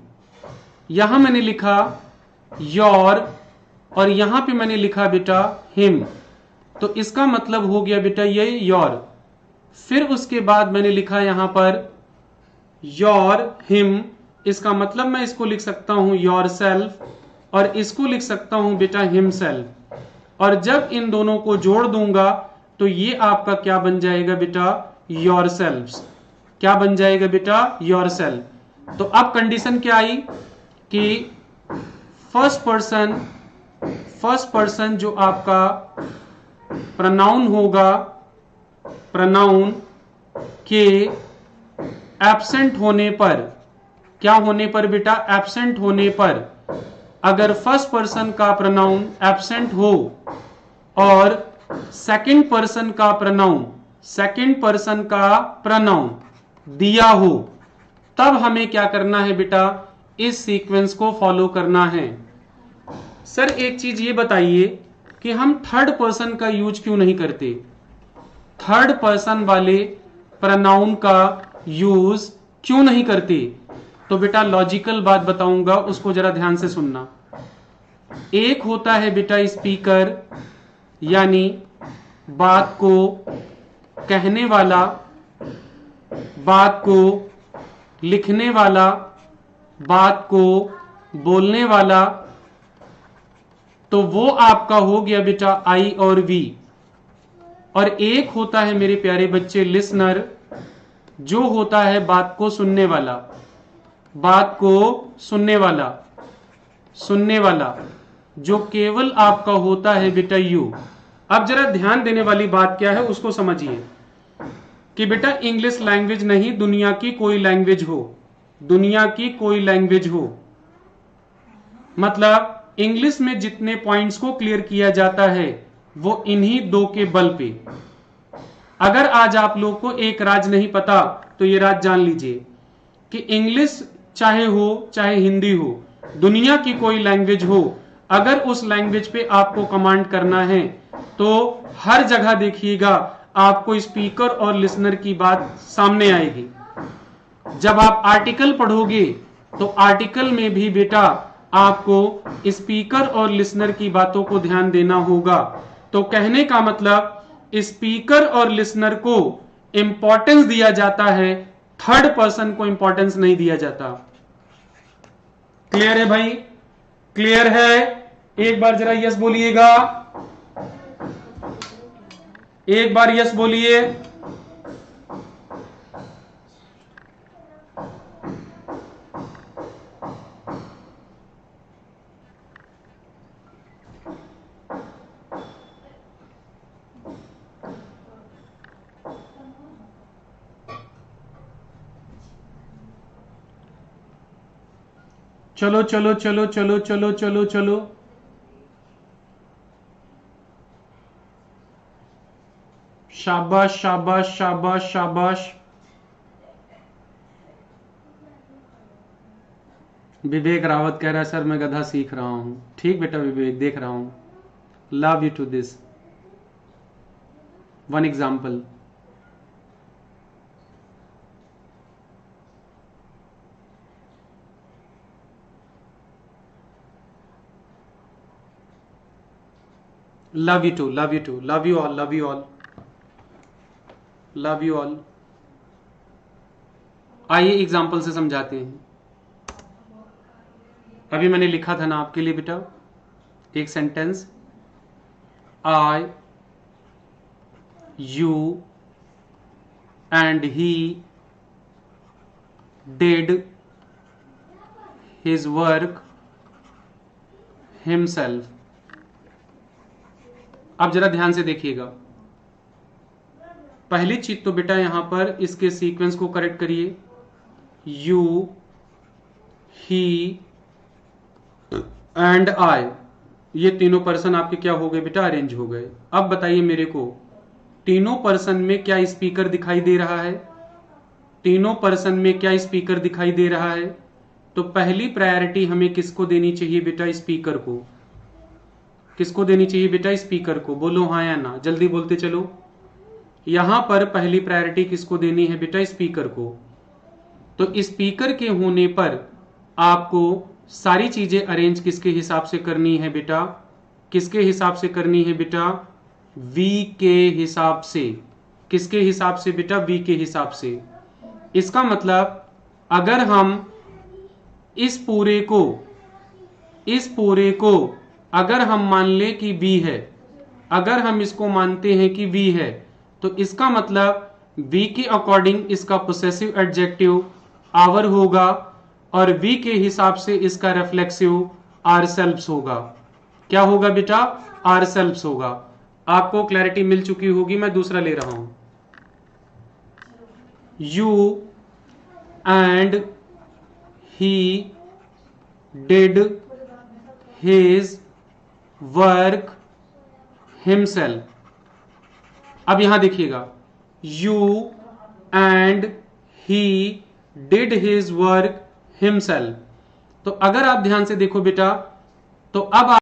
A: यहां मैंने लिखा योर और यहां पे मैंने लिखा बेटा हिम, तो इसका मतलब हो गया बेटा ये योर। फिर उसके बाद मैंने लिखा यहां पर योर हिम, इसका मतलब मैं इसको लिख सकता हूं योर सेल्फ और इसको लिख सकता हूं बेटा हिम सेल्फ। और जब इन दोनों को जोड़ दूंगा तो ये आपका क्या बन जाएगा बेटा योर सेल्फ। क्या बन जाएगा बेटा योर सेल्फ। तो अब कंडीशन क्या आई कि फर्स्ट पर्सन जो आपका प्रोनाउन होगा, प्रोनाउन के एब्सेंट होने पर, क्या होने पर बेटा एब्सेंट होने पर, अगर फर्स्ट पर्सन का प्रोनाउन एब्सेंट हो और सेकंड पर्सन का प्रोनाउन दिया हो, तब हमें क्या करना है बेटा इस सीक्वेंस को फॉलो करना है। सर एक चीज ये बताइए कि हम थर्ड पर्सन का यूज क्यों नहीं करते, थर्ड पर्सन वाले प्रोनाउन का यूज क्यों नहीं करते। तो बेटा लॉजिकल बात बताऊंगा, उसको जरा ध्यान से सुनना। एक होता है बेटा स्पीकर, यानी बात को कहने वाला, बात को लिखने वाला, बात को बोलने वाला, तो वो आपका हो गया बेटा आई और वी। और एक होता है मेरे प्यारे बच्चे लिसनर, जो होता है बात को सुनने वाला, बात को सुनने वाला, जो केवल आपका होता है बेटा यू। अब जरा ध्यान देने वाली बात क्या है उसको समझिए कि बेटा इंग्लिश लैंग्वेज नहीं, दुनिया की कोई लैंग्वेज हो, दुनिया की कोई लैंग्वेज हो, मतलब इंग्लिश में जितने पॉइंट्स को क्लियर किया जाता है वो इन्हीं दो के बल पे। अगर आज आप लोग को एक राज नहीं पता तो ये राज जान लीजिए कि इंग्लिश चाहे हो चाहे हिंदी हो, दुनिया की कोई लैंग्वेज हो, अगर उस लैंग्वेज पे आपको कमांड करना है तो हर जगह देखिएगा आपको स्पीकर और लिसनर की बात सामने आएगी। जब आप आर्टिकल पढ़ोगे तो आर्टिकल में भी बेटा आपको स्पीकर और लिसनर की बातों को ध्यान देना होगा। तो कहने का मतलब स्पीकर और लिसनर को इंपॉर्टेंस दिया जाता है, थर्ड पर्सन को इंपॉर्टेंस नहीं दिया जाता। क्लियर है भाई, क्लियर है? एक बार जरा यस बोलिएगा, एक बार यस बोलिए। चलो चलो चलो चलो चलो चलो चलो, शाबाश शाबाश शाबाश शाबाश। विवेक रावत कह रहा है सर मैं गधा सीख रहा हूं। ठीक बेटा विवेक, देख रहा हूं। Love you too this one example. Love you too, love you too, love you all, love you all, love you all. आइए एग्जाम्पल से समझाते हैं। अभी मैंने लिखा था ना आपके लिए बेटा एक sentence, I, you and he did his work himself. अब जरा ध्यान से देखिएगा, पहली चीज तो बेटा यहां पर इसके सीक्वेंस को करेक्ट करिए। यू, ही एंड आई, ये तीनों पर्सन आपके क्या हो गए बेटा अरेंज हो गए। अब बताइए मेरे को, तीनों पर्सन में क्या स्पीकर दिखाई दे रहा है? तीनों पर्सन में क्या स्पीकर दिखाई दे रहा है? तो पहली प्रायोरिटी हमें किसको देनी चाहिए बेटा? स्पीकर को। किसको देनी चाहिए बेटा? स्पीकर को। बोलो हाँ या ना, जल्दी बोलते चलो। यहां पर पहली प्रायोरिटी किसको देनी है बेटा? स्पीकर को। तो स्पीकर के होने पर आपको सारी चीजें अरेंज किसके हिसाब से करनी है बेटा? किसके हिसाब से करनी है बेटा? वी के हिसाब से। किसके हिसाब से बेटा? वी के हिसाब से। इसका मतलब अगर हम इस पूरे को अगर हम मान ले कि वी है, अगर हम इसको मानते हैं कि वी है, तो इसका मतलब वी के अकॉर्डिंग इसका पोसेसिव एडजेक्टिव आवर होगा और वी के हिसाब से इसका रिफ्लेक्सिव आर सेल्फ्स होगा। क्या होगा बेटा? आर सेल्फ्स होगा। आपको क्लैरिटी मिल चुकी होगी। मैं दूसरा ले रहा हूं। You and he did his work himself. अब यहां देखिएगा, you and he did his work himself. तो अगर आप ध्यान से देखो बेटा, तो अब